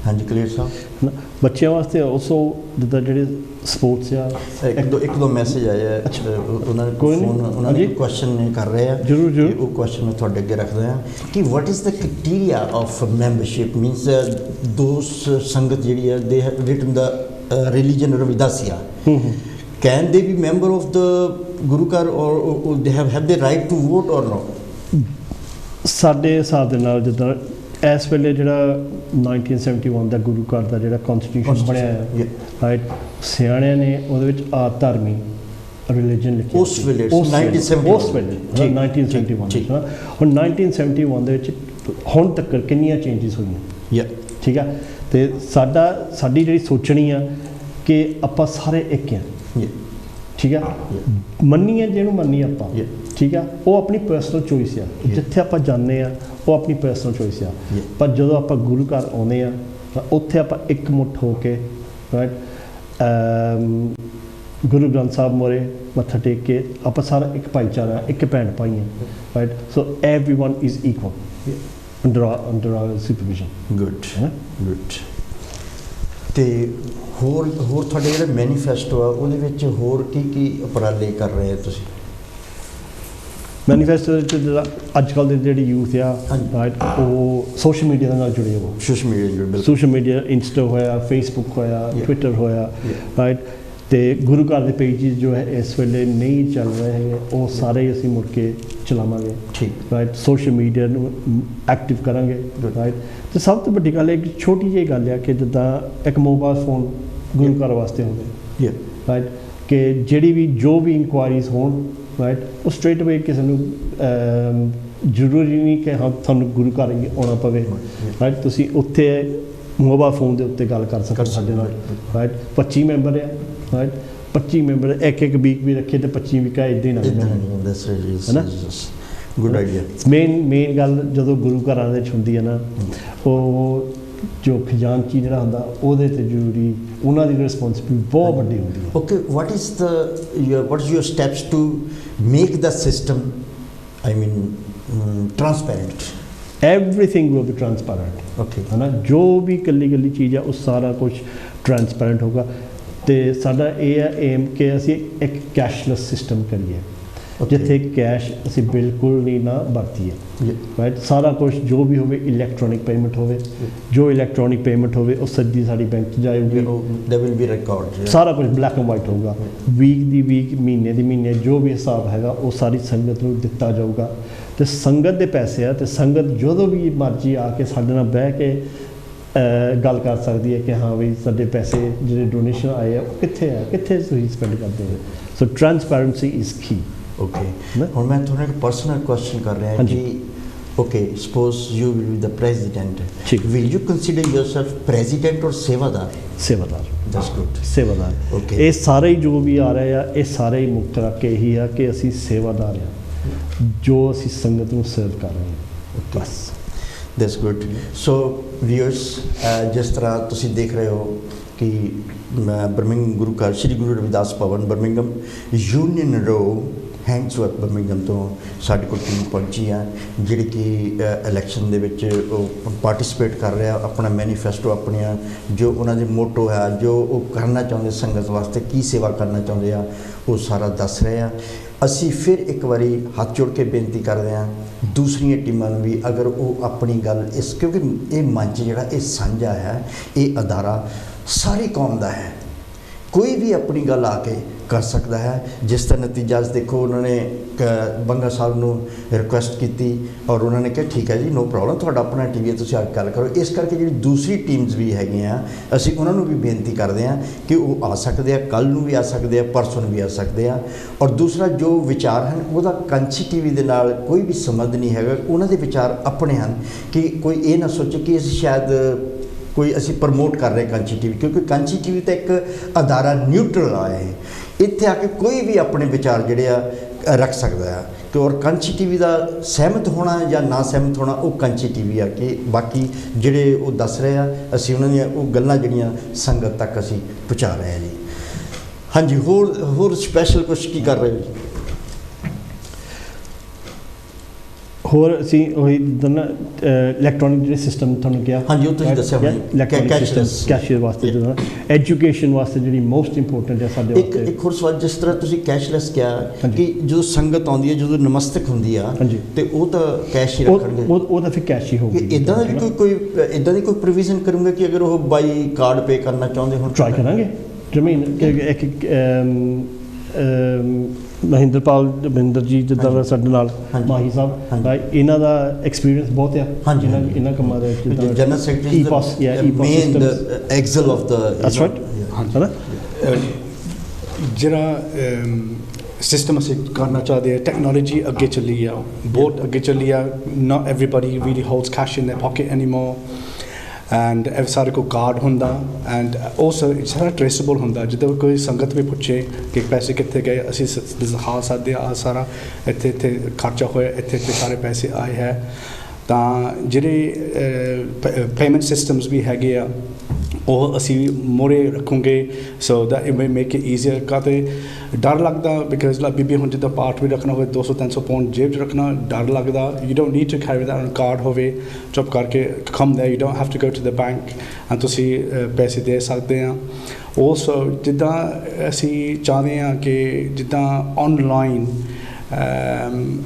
ਹਾਂਜੀ clear ਸਾਹਿਬ, ਬੱਚਿਆਂ ਵਾਸਤੇ also ਜਿੱਦਾਂ ਜਿਹੜੇ sports ਆ, ਇੱਕ ਦੋ message ਆਇਆ, ਉਹਨਾਂ ਨੇ ਕੁਐਸਚਨ ਕਰ ਰਹੇ ਆ, ਜ਼ਰੂਰ ਉਹ ਕੁਐਸਚਨ ਮੈਂ ਤੁਹਾਡੇ ਅੱਗੇ ਰੱਖਦਾ ਹਾਂ ਕਿ what is the criteria of membership, means those ਸੰਗਤ ਜਿਹੜੀ ਹੈ they have written the religion Ravidassia, can they be member of the Guru Ghar or they have ਦੇ ਰਾਈਟ ਟੂ ਵੋਟ ਔਰ ਨੋ? ਸਾਡੇ ਹਿਸਾਬ ਦੇ ਨਾਲ ਜਿੱਦਾਂ ਇਸ ਵੇਲੇ ਜਿਹੜਾ 1971 ਦਾ ਗੁਰੂ ਘਰ ਦਾ ਜਿਹੜਾ ਕਨਸਟੀਟਿਊਸ਼ਨ ਬਣਿਆ ਹੈ, ਰਾਈਟ, ਸਿਆਣਿਆਂ ਨੇ ਉਹਦੇ ਵਿੱਚ ਆਦ ਧਰਮੀ ਰਿਲੀਜਨ ਲਿਖਿਆ ਉਸ ਵੇਲੇ 1971 ਹੁਣ 1971 ਦੇ ਵਿੱਚ ਹੁਣ ਤੱਕ ਕਿੰਨੀਆਂ ਚੇਂਜਿਸ ਹੋਈਆਂ, ਠੀਕ ਆ। ਤੇ ਸਾਡੀ ਜਿਹੜੀ ਸੋਚਣੀ ਆ ਕਿ ਆਪਾਂ ਸਾਰੇ ਇੱਕ ਆ, ਠੀਕ ਆ, ਮੰਨੀਏ ਜਿਹਨੂੰ ਮੰਨੀਏ ਆਪਾਂ, ਠੀਕ ਆ, ਉਹ ਆਪਣੀ ਪਰਸਨਲ ਚੋਇਸ ਆ, ਜਿੱਥੇ ਆਪਾਂ ਜਾਂਦੇ ਆ ਉਹ ਆਪਣੀ ਪਰਸਨਲ ਚੋਇਸ ਆ, ਪਰ ਜਦੋਂ ਆਪਾਂ ਗੁਰੂ ਘਰ ਆਉਂਦੇ ਆ ਤਾਂ ਉੱਥੇ ਆਪਾਂ ਇੱਕ ਮੁੱਠ ਹੋ ਕੇ, ਰਾਈਟ, ਗੁਰੂ ਗ੍ਰੰਥ ਸਾਹਿਬ ਮੋਰੇ ਮੱਥਾ ਟੇਕ ਕੇ ਆਪਾਂ ਸਾਰਾ ਇੱਕ ਭਾਈਚਾਰਾ, ਇੱਕ ਭੈਣ ਭਾਈ ਹਾਂ, right. So everyone is equal under our supervision. Good good. ਤੇ ਹੋਰ ਤੁਹਾਡੇ ਜਿਹੜੇ ਮੈਨੀਫੈਸਟੋ ਆ ਉਹਦੇ ਵਿੱਚ ਹੋਰ ਕੀ ਉਪਰਾਲੇ ਕਰ ਰਹੇ ਹੋ ਤੁਸੀਂ? ਮੈਨੀਫੈਸਟੋ ਵਿੱਚ ਅੱਜ ਕੱਲ੍ਹ ਦੇ ਜਿਹੜੀ ਯੂਥ ਆ, ਰਾਈਟ, ਉਹ ਸੋਸ਼ਲ ਮੀਡੀਆ ਦੇ ਨਾਲ ਜੁੜੇ ਹੋ। ਸੋਸ਼ਲ ਮੀਡੀਆ ਇੰਸਟਾ ਹੋਇਆ, ਫੇਸਬੁੱਕ ਹੋਇਆ, ਟਵਿੱਟਰ ਹੋਇਆ, ਰਾਈਟ। ਤੇ ਗੁਰੂ ਘਰ ਦੇ ਪੇਜਿਸ ਜੋ ਹੈ ਇਸ ਵੇਲੇ ਨਹੀਂ ਚੱਲ ਰਹੇ ਹੈਗੇ, ਉਹ ਸਾਰੇ ਅਸੀਂ ਮੁੜ ਕੇ ਚਲਾਵਾਂਗੇ, ਠੀਕ, ਰਾਈਟ। ਸੋਸ਼ਲ ਮੀਡੀਆ ਨੂੰ ਐਕਟਿਵ ਕਰਾਂਗੇ, ਰਾਈਟ। ਤੇ ਸਭ ਤੋਂ ਵੱਡੀ ਗੱਲ ਇੱਕ ਛੋਟੀ ਜਿਹੀ ਗੱਲ ਆ ਕਿ ਜਿੱਦਾਂ ਇੱਕ ਮੋਬਾਈਲ ਫੋਨ ਗੁਰੂ ਘਰ ਵਾਸਤੇ ਹੋਵੇ, ਰਾਈਟ, ਕਿ ਜਿਹੜੀ ਵੀ ਜੋ ਵੀ ਇਨਕੁਆਇਰੀਜ਼ ਹੋਣ, ਰਾਈਟ, ਉਹ ਸਟ੍ਰੇਟ ਅਵੇ ਕਿਸੇ ਨੂੰ ਜ਼ਰੂਰੀ ਨਹੀਂ ਕਿ ਹਾਂ ਤੁਹਾਨੂੰ ਗੁਰੂ ਘਰ ਹੀ ਆਉਣਾ ਪਵੇ, ਰਾਈਟ। ਤੁਸੀਂ ਉੱਥੇ ਮੋਬਾਈਲ ਫੋਨ ਦੇ ਉੱਤੇ ਗੱਲ ਕਰ ਸਕਦੇ ਸਾਡੇ ਨਾਲ, ਰਾਈਟ। 25 ਮੈਂਬਰ ਆ, ਰਾਈਟ। 25 ਮੈਂਬਰ ਇੱਕ ਵੀਕ ਵੀ ਰੱਖੇ ਤੇ 25 ਵੀਕਾਂ ਇੱਦਾਂ ਹੀ ਨਾ ਹੈ ਨਾ। Good idea. ਮੇਨ ਗੱਲ ਜਦੋਂ ਗੁਰੂ ਘਰਾਂ ਦੇ ਵਿੱਚ ਹੁੰਦੀ ਹੈ ਨਾ, ਉਹ ਜੋ ਖਜ਼ਾਨਚੀ ਜਿਹੜਾ ਹੁੰਦਾ ਉਹਦੇ ਤੇ ਜ਼ਰੂਰੀ ਉਹਨਾਂ ਦੀ ਰਿਸਪੌਂਸਿਬਿਲਿਟੀ ਬਹੁਤ ਵੱਡੀ ਹੁੰਦੀ ਹੈ। Okay, what is your steps to make the system, I mean, transparent? Everything will be transparent, okay, ਹੈ ਨਾ। ਜੋ ਵੀ ਇਕੱਲੀ ਚੀਜ਼ ਆ ਉਹ ਸਾਰਾ ਕੁਝ ਟਰਾਂਸਪੈਰੈਂਟ ਹੋਗਾ। ਤੇ ਸਾਡਾ ਇਹ ਆ ਏਮ ਕਿ ਅਸੀਂ ਇੱਕ ਕੈਸ਼ਲੈਸ ਸਿਸਟਮ ਕਰੀਏ, ਜਿੱਥੇ ਕੈਸ਼ ਅਸੀਂ ਬਿਲਕੁਲ ਨਹੀਂ ਨਾ ਵਰਤੀਏ, ਰਾਈਟ। ਸਾਰਾ ਕੁਝ ਜੋ ਵੀ ਹੋਵੇ ਇਲੈਕਟ੍ਰੋਨਿਕ ਪੇਮੈਂਟ ਹੋਵੇ, ਜੋ ਇਲੈਕਟ੍ਰੋਨਿਕ ਪੇਮੈਂਟ ਹੋਵੇ ਉਹ ਸਿੱਧੀ ਸਾਡੀ ਬੈਂਕ 'ਚ ਜਾਏਗੀ, there will be record, ਸਾਰਾ ਕੁਝ ਬਲੈਕ ਐਂਡ ਵਾਈਟ ਹੋਊਗਾ। ਵੀਕ ਦੀ ਵੀਕ, ਮਹੀਨੇ ਦੀ ਮਹੀਨੇ, ਜੋ ਵੀ ਹਿਸਾਬ ਹੈਗਾ ਉਹ ਸਾਰੀ ਸੰਗਤ ਨੂੰ ਦਿੱਤਾ ਜਾਊਗਾ। ਤੇ ਸੰਗਤ ਦੇ ਪੈਸੇ ਆ, ਤੇ ਸੰਗਤ ਜਦੋਂ ਵੀ ਮਰਜ਼ੀ ਆ ਕੇ ਸਾਡੇ ਨਾਲ ਬਹਿ ਕੇ ਗੱਲ ਕਰ ਸਕਦੀ ਹੈ ਕਿ ਹਾਂ ਵੀ ਸਾਡੇ ਪੈਸੇ ਜਿਹੜੇ ਡੋਨੇਸ਼ਨ ਆਏ ਆ ਉਹ ਕਿੱਥੇ ਆ, ਕਿੱਥੇ ਤੁਸੀਂ ਸਪੈਂਡ ਕਰਦੇ ਹੋ। ਸੋ ਟਰਾਂਸਪੈਰੈਂਸੀ ਇਜ਼ ਕੀ। ਓਕੇ, ਹੁਣ ਮੈਂ ਤੁਹਾਨੂੰ ਇੱਕ ਪਰਸਨਲ ਕੁਐਸਚਨ ਕਰ ਰਿਹਾ ਕਿ okay, suppose you will be the president, will you consider yourself president ਔਰ ਸੇਵਾਦਾਰ? ਸੇਵਾਦਾਰ। That's good. ਸੇਵਾਦਾਰ। ਓਕੇ, ਇਹ ਸਾਰੇ ਹੀ ਜੋ ਵੀ ਆ ਰਹੇ ਆ ਇਹ ਸਾਰੇ ਹੀ ਮੁੱਖ ਰੱਖ ਕੇ ਇਹੀ ਆ ਕਿ ਅਸੀਂ ਸੇਵਾਦਾਰ ਆ, ਜੋ ਅਸੀਂ ਸੰਗਤ ਨੂੰ ਸਰਵ ਕਰ ਰਹੇ ਹਾਂ, ਬਸ। That's good. ਸੋ ਵਿਊਅਰਸ, ਜਿਸ ਤਰ੍ਹਾਂ ਤੁਸੀਂ ਦੇਖ ਰਹੇ ਹੋ ਕਿ ਬਰਮਿੰਘਮ ਗੁਰੂ ਘਰ ਸ੍ਰੀ ਗੁਰੂ ਰਵਿਦਾਸ ਭਵਨ ਬਰਮਿੰਘਮ ਯੂਨੀਅਨ ਰੋ ਹੈਂਡਸਵਰਥ ਬਰਮਿੰਘਮ ਤੋਂ ਸਾਡੇ ਕੋਲ ਟੀਮ ਪਹੁੰਚੀ ਆ, ਜਿਹੜੀ ਕਿ ਇਲੈਕਸ਼ਨ ਦੇ ਵਿੱਚ ਉਹ ਪਾਰਟਿਸਿਪੇਟ ਕਰ ਰਿਹਾ। ਆਪਣਾ ਮੈਨੀਫੈਸਟੋ, ਆਪਣੀਆਂ ਜੋ ਉਹਨਾਂ ਦੇ ਮੋਟੋ ਹੈ, ਜੋ ਉਹ ਕਰਨਾ ਚਾਹੁੰਦੇ ਸੰਗਤ ਵਾਸਤੇ, ਕੀ ਸੇਵਾ ਕਰਨਾ ਚਾਹੁੰਦੇ ਆ, ਉਹ ਸਾਰਾ ਦੱਸ ਰਹੇ ਆ। ਅਸੀਂ ਫਿਰ ਇੱਕ ਵਾਰੀ ਹੱਥ ਜੋੜ ਕੇ ਬੇਨਤੀ ਕਰਦੇ ਹਾਂ ਦੂਸਰੀਆਂ ਟੀਮਾਂ ਨੂੰ ਵੀ, ਅਗਰ ਉਹ ਆਪਣੀ ਗੱਲ ਇਸ, ਕਿਉਂਕਿ ਇਹ ਮੰਚ ਜਿਹੜਾ ਇਹ ਸਾਂਝਾ ਹੈ, ਇਹ ਅਦਾਰਾ ਸਾਰੀ ਕੌਮ ਦਾ ਹੈ, ਕੋਈ ਵੀ ਆਪਣੀ ਗੱਲ ਆ ਕੇ ਕਰ ਸਕਦਾ ਹੈ। ਜਿਸ ਦਾ ਨਤੀਜਾ ਦੇਖੋ, ਉਹਨਾਂ ਨੇ ਬੰਗਾ ਸਾਹਿਬ ਨੂੰ ਰਿਕੁਐਸਟ ਕੀਤੀ ਔਰ ਉਹਨਾਂ ਨੇ ਕਿਹਾ ਠੀਕ ਹੈ ਜੀ, ਨੋ ਪ੍ਰੋਬਲਮ, ਤੁਹਾਡਾ ਆਪਣਾ ਟੀਵੀ ਹੈ, ਤੁਸੀਂ ਆ ਕੇ ਗੱਲ ਕਰੋ। ਇਸ ਕਰਕੇ ਜਿਹੜੀ ਦੂਸਰੀ ਟੀਮਸ ਵੀ ਹੈਗੀਆਂ, ਅਸੀਂ ਉਹਨਾਂ ਨੂੰ ਵੀ ਬੇਨਤੀ ਕਰਦੇ ਹਾਂ ਕਿ ਉਹ ਆ ਸਕਦੇ ਆ, ਕੱਲ੍ਹ ਨੂੰ ਵੀ ਆ ਸਕਦੇ ਆ, ਪਰਸੋਂ ਨੂੰ ਵੀ ਆ ਸਕਦੇ ਆ। ਔਰ ਦੂਸਰਾ ਜੋ ਵਿਚਾਰ ਹਨ ਉਹਦਾ ਕਾਂਚੀ ਟੀਵੀ ਦੇ ਨਾਲ ਕੋਈ ਵੀ ਸੰਬੰਧ ਨਹੀਂ ਹੈਗਾ, ਉਹਨਾਂ ਦੇ ਵਿਚਾਰ ਆਪਣੇ ਹਨ। ਕਿ ਕੋਈ ਇਹ ਨਾ ਸੋਚੇ ਕਿ ਅਸੀਂ ਸ਼ਾਇਦ ਕੋਈ ਅਸੀਂ ਪ੍ਰਮੋਟ ਕਰ ਰਹੇ ਕਾਂਚੀ ਟੀਵੀ, ਕਿਉਂਕਿ ਕਾਂਚੀ ਟੀਵੀ ਤਾਂ ਇੱਕ ਅਦਾਰਾ ਨਿਊਟਰਲ ਆ, ਇਹ ਇੱਥੇ ਆ ਕੇ ਕੋਈ ਵੀ ਆਪਣੇ ਵਿਚਾਰ ਜਿਹੜੇ ਆ ਰੱਖ ਸਕਦਾ ਆ। ਕਿ ਔਰ ਕਾਂਚੀ ਟੀਵੀ ਦਾ ਸਹਿਮਤ ਹੋਣਾ ਜਾਂ ਨਾ ਸਹਿਮਤ ਹੋਣਾ ਉਹ ਕਾਂਚੀ ਟੀਵੀ ਆ, ਕਿ ਬਾਕੀ ਜਿਹੜੇ ਉਹ ਦੱਸ ਰਹੇ ਆ ਅਸੀਂ ਉਹਨਾਂ ਦੀਆਂ ਉਹ ਗੱਲਾਂ ਜਿਹੜੀਆਂ ਸੰਗਤ ਤੱਕ ਅਸੀਂ ਪਹੁੰਚਾ ਰਹੇ ਹਾਂ ਜੀ। ਹਾਂਜੀ, ਹੋਰ ਸਪੈਸ਼ਲ ਕੁਛ ਕੀ ਕਰ ਰਹੇ ਹੋ ਜੀ? ਹੋਰ ਅਸੀਂ ਉਹੀ ਇਲੈਕਟ੍ਰੋਨਿਕ ਜਿਹੜੇ ਸਿਸਟਮ ਤੁਹਾਨੂੰ ਕਿਹਾ, ਹਾਂਜੀ, ਉਹ ਤੁਸੀਂ ਦੱਸਿਆ ਕੈਸ਼ੀਅਰ ਵਾਸਤੇ, ਜਿਹੜਾ ਐਜੂਕੇਸ਼ਨ ਵਾਸਤੇ ਜਿਹੜੀ ਮੋਸਟ ਇੰਪੋਰਟੈਂਟ ਹੈ ਸਾਡੇ ਵਾਸਤੇ। ਇੱਕ ਹੋਰ ਸਵਾਲ, ਜਿਸ ਤਰ੍ਹਾਂ ਤੁਸੀਂ ਕੈਸ਼ਲੈਸ ਕਿਹਾ ਕਿ ਜਦੋਂ ਸੰਗਤ ਆਉਂਦੀ ਹੈ, ਜਦੋਂ ਨਮਸਤਕ ਹੁੰਦੀ ਆ, ਤੇ ਉਹ ਤਾਂ ਕੈਸ਼ ਹੀ ਰੱਖਣਗੇ, ਉਹ ਤਾਂ ਫਿਰ ਕੈਸ਼ ਹੀ ਹੋਊਗੀ। ਇੱਦਾਂ ਦਾ ਵੀ ਕੋਈ ਇੱਦਾਂ ਦੀ ਕੋਈ ਪ੍ਰੋਵੀਜ਼ਨ ਕਰੂੰਗੇ ਕਿ ਅਗਰ ਉਹ ਬਾਈ ਕਾਰਡ ਪੇ ਕਰਨਾ ਚਾਹੁੰਦੇ ਹੋਣ? ਟਰਾਈ ਕਰਾਂਗੇ ਜ਼ਮੀਨ। ਇੱਕ ਮਹਿੰਦਰਪਾਲ ਦਵਿੰਦਰ ਜੀ ਜਿੱਦਾਂ ਸਾਡੇ ਨਾਲ ਮਾਹੀ ਸਾਹਿਬ, ਇਹਨਾਂ ਦਾ ਐਕਸਪੀਰੀਅੰਸ ਬਹੁਤ ਆ ਇਹਨਾਂ ਕੰਮਾਂ ਦੇ ਵਿੱਚ। General secretary main axle of ਦਾ, ਦੈਟਸ ਰਾਈਟ, ਹੈ ਨਾ। ਜਿਹੜਾ ਸਿਸਟਮ ਅਸੀਂ ਕਰਨਾ ਚਾਹਦੇ ਆ, ਟੈਕਨੋਲੋਜੀ ਅੱਗੇ ਚੱਲੀ ਆ, ਬਹੁਤ ਅੱਗੇ ਚੱਲੀ ਆ। Not everybody really holds cash in their pocket anymore, and ਸਾਰੇ ਕੋਲ ਕਾਰਡ ਹੁੰਦਾ, ਐਂਡ ਆਲਸੋ ਸਾਰਾ ਟ੍ਰੇਸੇਬਲ ਹੁੰਦਾ। ਜਦੋਂ ਕੋਈ ਸੰਗਤ ਵੀ ਪੁੱਛੇ ਕਿ ਪੈਸੇ ਕਿੱਥੇ ਗਏ, ਅਸੀਂ ਦਿਖਾ ਸਕਦੇ ਆ ਸਾਰਾ ਇੱਥੇ ਖਰਚਾ ਹੋਇਆ, ਇੱਥੇ ਸਾਰੇ ਪੈਸੇ ਆਏ ਹੈ। ਤਾਂ ਜਿਹੜੇ ਪੇਮੈਂਟ ਸਿਸਟਮਸ ਵੀ ਹੈਗੇ ਆ, ਉਹ ਅਸੀਂ ਮੋਰੇ ਰੱਖੂਗੇ so that it make it easier ਕਾਤੇ ਡਰ ਲੱਗਦਾ ਬਿਕਾਜ਼ ਲਾ ਬੀਬੀ ਹੁਣ ਜਿੱਦਾਂ ਪਾਠ ਵੀ ਰੱਖਣਾ ਹੋਵੇ 200-300 ਪਾਉਂਡ ਜੇਬ 'ਚ ਰੱਖਣਾ ਡਰ ਲੱਗਦਾ you don't need to carry that on card ਹੋਵੇ ਚੁੱਪ ਕਰਕੇ come there you don't have to go to the bank and ਤੁਸੀਂ ਪੈਸੇ ਦੇ ਸਕਦੇ ਆ ਆਲਸੋ ਜਿੱਦਾਂ ਅਸੀਂ ਚਾਹੁੰਦੇ ਹਾਂ ਕਿ ਜਿੱਦਾਂ ਔਨਲਾਈਨ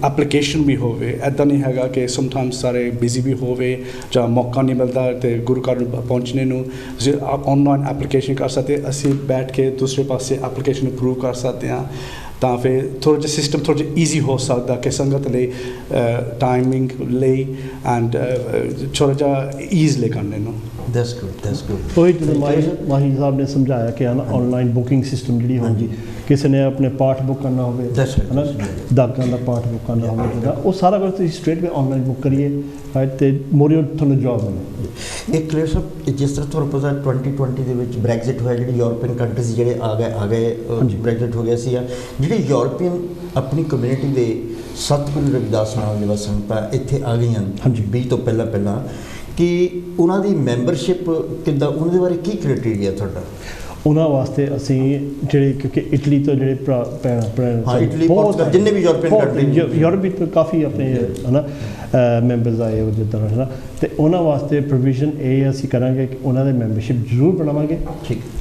ਐਪਲੀਕੇਸ਼ਨ ਵੀ ਹੋਵੇ ਇੱਦਾਂ ਨਹੀਂ ਹੈਗਾ ਕਿ ਸਮਟਾਈਮਸ ਸਾਰੇ ਬਿਜ਼ੀ ਵੀ ਹੋਵੇ ਜਾਂ ਮੌਕਾ ਨਹੀਂ ਮਿਲਦਾ ਅਤੇ ਗੁਰੂ ਘਰ ਪਹੁੰਚਣੇ ਨੂੰ ਤੁਸੀਂ ਔਨਲਾਈਨ ਐਪਲੀਕੇਸ਼ਨ ਕਰ ਸਕਦੇ ਅਸੀਂ ਬੈਠ ਕੇ ਦੂਸਰੇ ਪਾਸੇ ਐਪਲੀਕੇਸ਼ਨ ਅਪਰੂਵ ਕਰ ਸਕਦੇ ਹਾਂ ਤਾਂ ਫਿਰ ਥੋੜ੍ਹਾ ਜਿਹਾ ਸਿਸਟਮ ਥੋੜ੍ਹਾ ਜਿਹਾ ਈਜ਼ੀ ਹੋ ਸਕਦਾ ਕਿ ਸੰਗਤ ਲਈ ਟਾਈਮਿੰਗ ਲਈ ਐਂਡ ਥੋੜ੍ਹਾ ਜਿਹਾ ਈਜ਼ਲੀ ਕਰਨੇ ਨੂੰ That's good. ਉਹੀ ਜਦੋਂ ਮਾਹੀ ਸਾਹਿਬ ਨੇ ਸਮਝਾਇਆ ਕਿ ਆਨਲਾਈਨ ਬੁਕਿੰਗ ਸਿਸਟਮ ਜਿਹੜੀ ਹੋਊਗੀ ਕਿਸੇ ਨੇ ਆਪਣੇ ਪਾਠ ਬੁੱਕ ਕਰਨਾ ਹੋਵੇ ਹੈ ਨਾ ਦਾਗਾਂ ਦਾ ਪਾਠ ਬੁੱਕ ਕਰਨਾ ਹੋਵੇ ਜਿਹਦਾ ਉਹ ਸਾਰਾ ਕੁਝ ਤੁਸੀਂ ਸਟ੍ਰੇਟ ਵੇ ਆਨਲਾਈਨ ਬੁੱਕ ਕਰੀਏ ਅਤੇ ਮੋਰੀਓ ਤੁਹਾਨੂੰ ਜੋਬ ਮਿਲੇ ਇੱਕ ਕਲੀਅਰ ਸਾਹਿਬ ਜਿਸ ਤਰ੍ਹਾਂ ਤੁਹਾਨੂੰ ਪਤਾ 2020 ਦੇ ਵਿੱਚ ਬ੍ਰੈਗਜ਼ਿਟ ਹੋਇਆ ਜਿਹੜੀ ਯੂਰਪੀਅਨ ਕੰਟਰੀਜ਼ ਜਿਹੜੇ ਆ ਗਏ ਬ੍ਰੈਗਜ਼ਿਟ ਹੋ ਗਿਆ ਸੀ ਜਿਹੜੇ ਯੂਰਪੀਅਨ ਆਪਣੀ ਕਮਿਊਨਿਟੀ ਦੇ ਸਤਿਗੁਰੂ ਰਵਿਦਾਸ ਨਾਮ ਦੇ ਸੰਗਤਾਂ ਇੱਥੇ ਆ ਗਈਆਂ 20 ਤੋਂ ਪਹਿਲਾਂ ਕਿ ਉਹਨਾਂ ਦੀ ਮੈਂਬਰਸ਼ਿਪ ਕਿੱਦਾਂ ਉਹਨਾਂ ਦੇ ਬਾਰੇ ਕੀ ਕ੍ਰਾਈਟੇਰੀਆ ਤੁਹਾਡਾ ਉਹਨਾਂ ਵਾਸਤੇ ਅਸੀਂ ਜਿਹੜੇ ਕਿਉਂਕਿ ਇਟਲੀ ਤੋਂ ਜਿਹੜੇ ਭੈਣ ਇਟਲੀ ਪੋਰਚੁਗਲ ਜਿੰਨੇ ਵੀ ਯੂਰਪੀਅਨ ਕੰਟਰੀ ਯੂਰਪੀ ਤੋਂ ਕਾਫੀ ਆਪਣੇ ਹੈ ਨਾ ਮੈਂਬਰਸ ਆਏ ਉਹ ਜਿੱਦਾਂ ਹੈ ਨਾ ਅਤੇ ਉਹਨਾਂ ਵਾਸਤੇ ਪ੍ਰੋਵੀਜ਼ਨ ਇਹ ਅਸੀਂ ਕਰਾਂਗੇ ਕਿ ਉਹਨਾਂ ਦੇ ਮੈਂਬਰਸ਼ਿਪ ਜ਼ਰੂਰ ਬਣਾਵਾਂਗੇ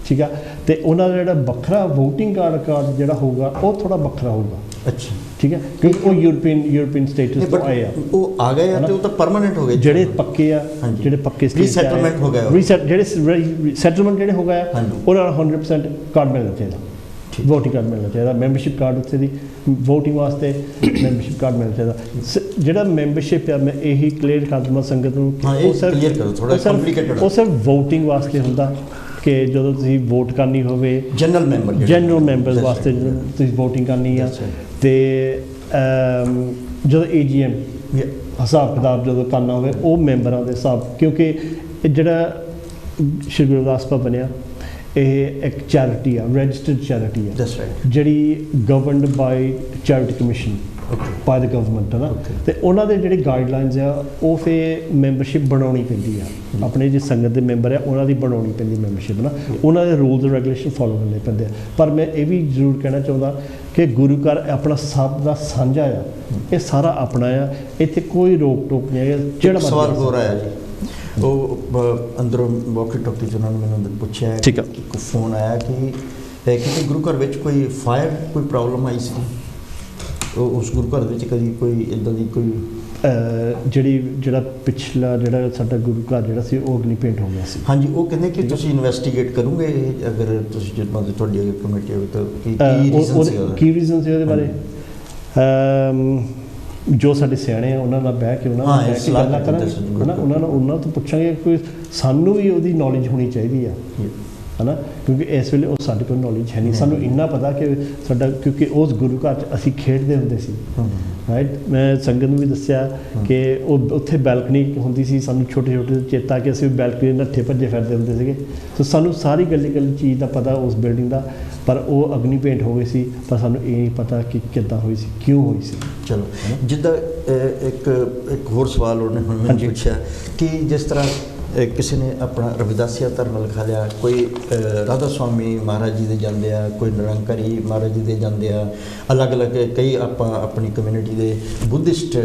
ਠੀਕ ਆ ਅਤੇ ਉਹਨਾਂ ਦਾ ਜਿਹੜਾ ਵੱਖਰਾ ਵੋਟਿੰਗ ਕਾਰਡ ਜਿਹੜਾ ਹੋਊਗਾ ਉਹ ਥੋੜ੍ਹਾ ਵੱਖਰਾ ਹੋਊਗਾ ਅੱਛਾ ਠੀਕ ਹੈ ਕਿਉਂਕਿ ਉਹ ਯੂਰਪੀਅਨ ਸਟੇਟਸ ਤੋਂ ਆਏ ਆ ਉਹ ਆ ਗਏ ਆ ਤੇ ਉਹ ਤਾਂ ਪਰਮਾਨੈਂਟ ਹੋ ਗਏ ਜਿਹੜੇ ਪੱਕੇ ਆ ਜਿਹੜੇ ਪੱਕੇ ਰੀਸੈਟਲਮੈਂਟ ਹੋ ਗਿਆ ਜਿਹੜੇ ਸੈਟਲਮੈਂਟ ਜਿਹੜੇ ਹੋ ਗਏ ਆ ਉਹਨਾਂ ਨੂੰ 100% ਕਾਰਡ ਮਿਲਣਾ ਚਾਹੀਦਾ ਵੋਟਿੰਗ ਕਾਰਡ ਮਿਲਣਾ ਚਾਹੀਦਾ ਮੈਂਬਰਸ਼ਿਪ ਕਾਰਡ ਉੱਥੇ ਦੀ ਵੋਟਿੰਗ ਵਾਸਤੇ ਮੈਂਬਰਸ਼ਿਪ ਕਾਰਡ ਮਿਲਣਾ ਚਾਹੀਦਾ ਜਿਹੜਾ ਮੈਂਬਰਸ਼ਿਪ ਆ ਮੈਂ ਇਹੀ ਕਲੀਅਰ ਕਰ ਦਵਾਂ ਸੰਗਤ ਨੂੰ ਉਹ ਸਿਰਫ ਵੋਟਿੰਗ ਵਾਸਤੇ ਹੁੰਦਾ ਕਿ ਜਦੋਂ ਤੁਸੀਂ ਵੋਟ ਕਰਨੀ ਹੋਵੇ ਜਨਰਲ ਮੈਂਬਰਸ ਵਾਸਤੇ ਤੁਸੀਂ ਵੋਟਿੰਗ ਕਰਨੀ ਆ ਅਤੇ ਜਦੋਂ AGM ਹਿਸਾਬ ਕਿਤਾਬ ਜਦੋਂ ਕਰਨਾ ਹੋਵੇ ਉਹ ਮੈਂਬਰਾਂ ਦੇ ਹਿਸਾਬ ਕਿਉਂਕਿ ਜਿਹੜਾ ਸ਼੍ਰੀ ਗੁਰੂ ਰਵਿਦਾਸ ਭਵਨ ਆ ਇਹ ਇੱਕ ਚੈਰਿਟੀ ਆ ਰਜਿਸਟਰਡ ਚੈਰਿਟੀ ਆ ਜਿਹੜੀ governed by charity commission by the government ਹੈ ਨਾ ਅਤੇ ਉਹਨਾਂ ਦੇ ਜਿਹੜੇ ਗਾਈਡਲਾਈਨਸ ਆ ਉਹ ਫਿਰ ਮੈਂਬਰਸ਼ਿਪ ਬਣਾਉਣੀ ਪੈਂਦੀ ਆ ਆਪਣੇ ਜੇ ਸੰਗਤ ਦੇ ਮੈਂਬਰ ਆ ਉਹਨਾਂ ਦੀ ਬਣਾਉਣੀ ਪੈਂਦੀ ਮੈਂਬਰਸ਼ਿਪ ਨਾ ਉਹਨਾਂ ਦੇ ਰੂਲਸ ਐਂਡ ਰੈਗੂਲੇਸ਼ਨ ਫੋਲੋ ਕਰਨੇ ਪੈਂਦੇ ਆ ਪਰ ਮੈਂ ਇਹ ਵੀ ਜ਼ਰੂਰ ਕਹਿਣਾ ਚਾਹੁੰਦਾ ਕਿ ਗੁਰੂ ਘਰ ਆਪਣਾ ਸਭ ਦਾ ਸਾਂਝਾ ਆ ਇਹ ਸਾਰਾ ਆਪਣਾ ਆ ਇੱਥੇ ਕੋਈ ਰੋਕ ਟੋਕ ਨਹੀਂ ਹੈ ਜਿਹੜਾ ਸਵਾਲ ਹੋ ਰਿਹਾ ਜੀ ਉਹ ਅੰਦਰੋਂ ਵਾਕੀ ਟੋਕੀ 'ਚ ਉਹਨਾਂ ਨੇ ਮੈਨੂੰ ਪੁੱਛਿਆ ਠੀਕ ਆ ਇੱਕ ਫੋਨ ਆਇਆ ਕਿ ਕਿਤੇ ਗੁਰੂ ਘਰ ਵਿੱਚ ਕੋਈ ਫਾਇਰ ਕੋਈ ਪ੍ਰੋਬਲਮ ਆਈ ਸੀ ਉਸ ਗੁਰੂ ਘਰ ਵਿੱਚ ਕਦੀ ਕੋਈ ਇੱਦਾਂ ਦੀ ਕੋਈ ਜਿਹੜਾ ਪਿਛਲਾ ਜਿਹੜਾ ਸਾਡਾ ਗੁਰੂ ਘਰ ਜਿਹੜਾ ਸੀ ਉਹ ਅਗਨੀ ਭੇਂਟ ਹੋ ਗਿਆ ਸੀ ਹਾਂਜੀ ਉਹ ਕਹਿੰਦੇ ਕਿ ਤੁਸੀਂ ਇਨਵੈਸਟੀਗੇਟ ਕਰੋਗੇ ਅਗਰ ਤੁਸੀਂ ਜਦੋਂ ਤੁਹਾਡੀ ਕਮੇਟੀ ਹੋਵੇ ਤਾਂ ਕੀ ਰੀਜ਼ਨ ਸੀ ਉਹਦੇ ਬਾਰੇ ਜੋ ਸਾਡੇ ਸਿਆਣੇ ਆ ਉਹਨਾਂ ਨਾਲ ਬਹਿ ਕੇ ਉਹਨਾਂ ਨਾਲ ਬਹਿ ਕੇ ਗੱਲਾਂ ਕਰਾਂਗੇ ਹੈ ਨਾ ਉਹਨਾਂ ਤੋਂ ਪੁੱਛਾਂਗੇ ਕੋਈ ਸਾਨੂੰ ਵੀ ਉਹਦੀ ਨੌਲੇਜ ਹੋਣੀ ਚਾਹੀਦੀ ਆ ਹੈ ਨਾ ਕਿਉਂਕਿ ਇਸ ਵੇਲੇ ਉਹ ਸਾਡੇ ਕੋਲ ਨੌਲੇਜ ਹੈ ਨਹੀਂ ਸਾਨੂੰ ਇੰਨਾ ਪਤਾ ਕਿ ਸਾਡਾ ਕਿਉਂਕਿ ਉਸ ਗੁਰੂ ਘਰ 'ਚ ਅਸੀਂ ਖੇਡਦੇ ਹੁੰਦੇ ਸੀ ਰਾਈਟ ਮੈਂ ਸੰਗਤ ਨੂੰ ਵੀ ਦੱਸਿਆ ਕਿ ਉਹ ਉੱਥੇ ਬੈਲਕਨੀ ਹੁੰਦੀ ਸੀ ਸਾਨੂੰ ਛੋਟੇ ਚੇਤਾ ਕਿ ਅਸੀਂ ਬੈਲਕਨੀ ਨੱਠੇ ਭੱਜੇ ਫਿਰਦੇ ਹੁੰਦੇ ਸੀਗੇ ਸੋ ਸਾਨੂੰ ਸਾਰੀ ਗੱਲ ਚੀਜ਼ ਦਾ ਪਤਾ ਉਸ ਬਿਲਡਿੰਗ ਦਾ ਪਰ ਉਹ ਅਗਨੀ ਭੇਂਟ ਹੋ ਗਈ ਸੀ ਪਰ ਸਾਨੂੰ ਇਹ ਨਹੀਂ ਪਤਾ ਕਿ ਕਿੱਦਾਂ ਹੋਈ ਸੀ ਕਿਉਂ ਹੋਈ ਸੀ ਚਲੋ ਜਿੱਦਾਂ ਇੱਕ ਹੋਰ ਸਵਾਲ ਉਹਨੇ ਹੁਣ ਮੈਨੂੰ ਪੁੱਛਿਆ ਕਿ ਜਿਸ ਤਰ੍ਹਾਂ ਕਿਸੇ ਨੇ ਆਪਣਾ ਰਵਿਦਾਸੀਆ ਧਰਮ ਲਿਖਾ ਲਿਆ ਕੋਈ ਰਾਧਾ ਸਵਾਮੀ ਮਹਾਰਾਜ ਜੀ ਦੇ ਜਾਂਦੇ ਆ ਕੋਈ ਨਿਰੰਕਾਰੀ ਮਹਾਰਾਜ ਜੀ ਦੇ ਜਾਂਦੇ ਆ ਅਲੱਗ ਕਈ ਆਪਾਂ ਆਪਣੀ ਕਮਿਊਨਿਟੀ ਦੇ ਬੁੱਧਿਸਟ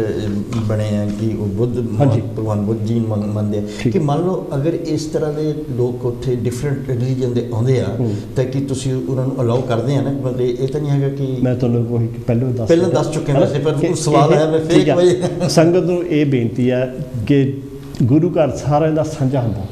ਬਣੇ ਆ ਕਿ ਉਹ ਬੁੱਧ ਭਗਵਾਨ ਬੁੱਧ ਜੀ ਮੰਨਦੇ ਆ ਕਿ ਮੰਨ ਲਓ ਅਗਰ ਇਸ ਤਰ੍ਹਾਂ ਦੇ ਲੋਕ ਉੱਥੇ ਡਿਫਰੈਂਟ ਰਿਲੀਜਨ ਦੇ ਆਉਂਦੇ ਆ ਤਾਂ ਕਿ ਤੁਸੀਂ ਉਹਨਾਂ ਨੂੰ ਅਲਾਉ ਕਰਦੇ ਆ ਨਾ ਮਤਲਬ ਇਹ ਤਾਂ ਨਹੀਂ ਹੈਗਾ ਕਿ ਮੈਂ ਤੁਹਾਨੂੰ ਉਹੀ ਪਹਿਲਾਂ ਦੱਸ ਚੁੱਕੇ ਵੈਸੇ ਪਰ ਸਵਾਲ ਆਇਆ ਮੈਂ ਫਿਰ ਸੰਗਤ ਨੂੰ ਇਹ ਬੇਨਤੀ ਆ ਕਿ ਗੁਰੂ ਘਰ ਸਾਰਿਆਂ ਦਾ ਸਾਂਝਾ ਹੁੰਦਾ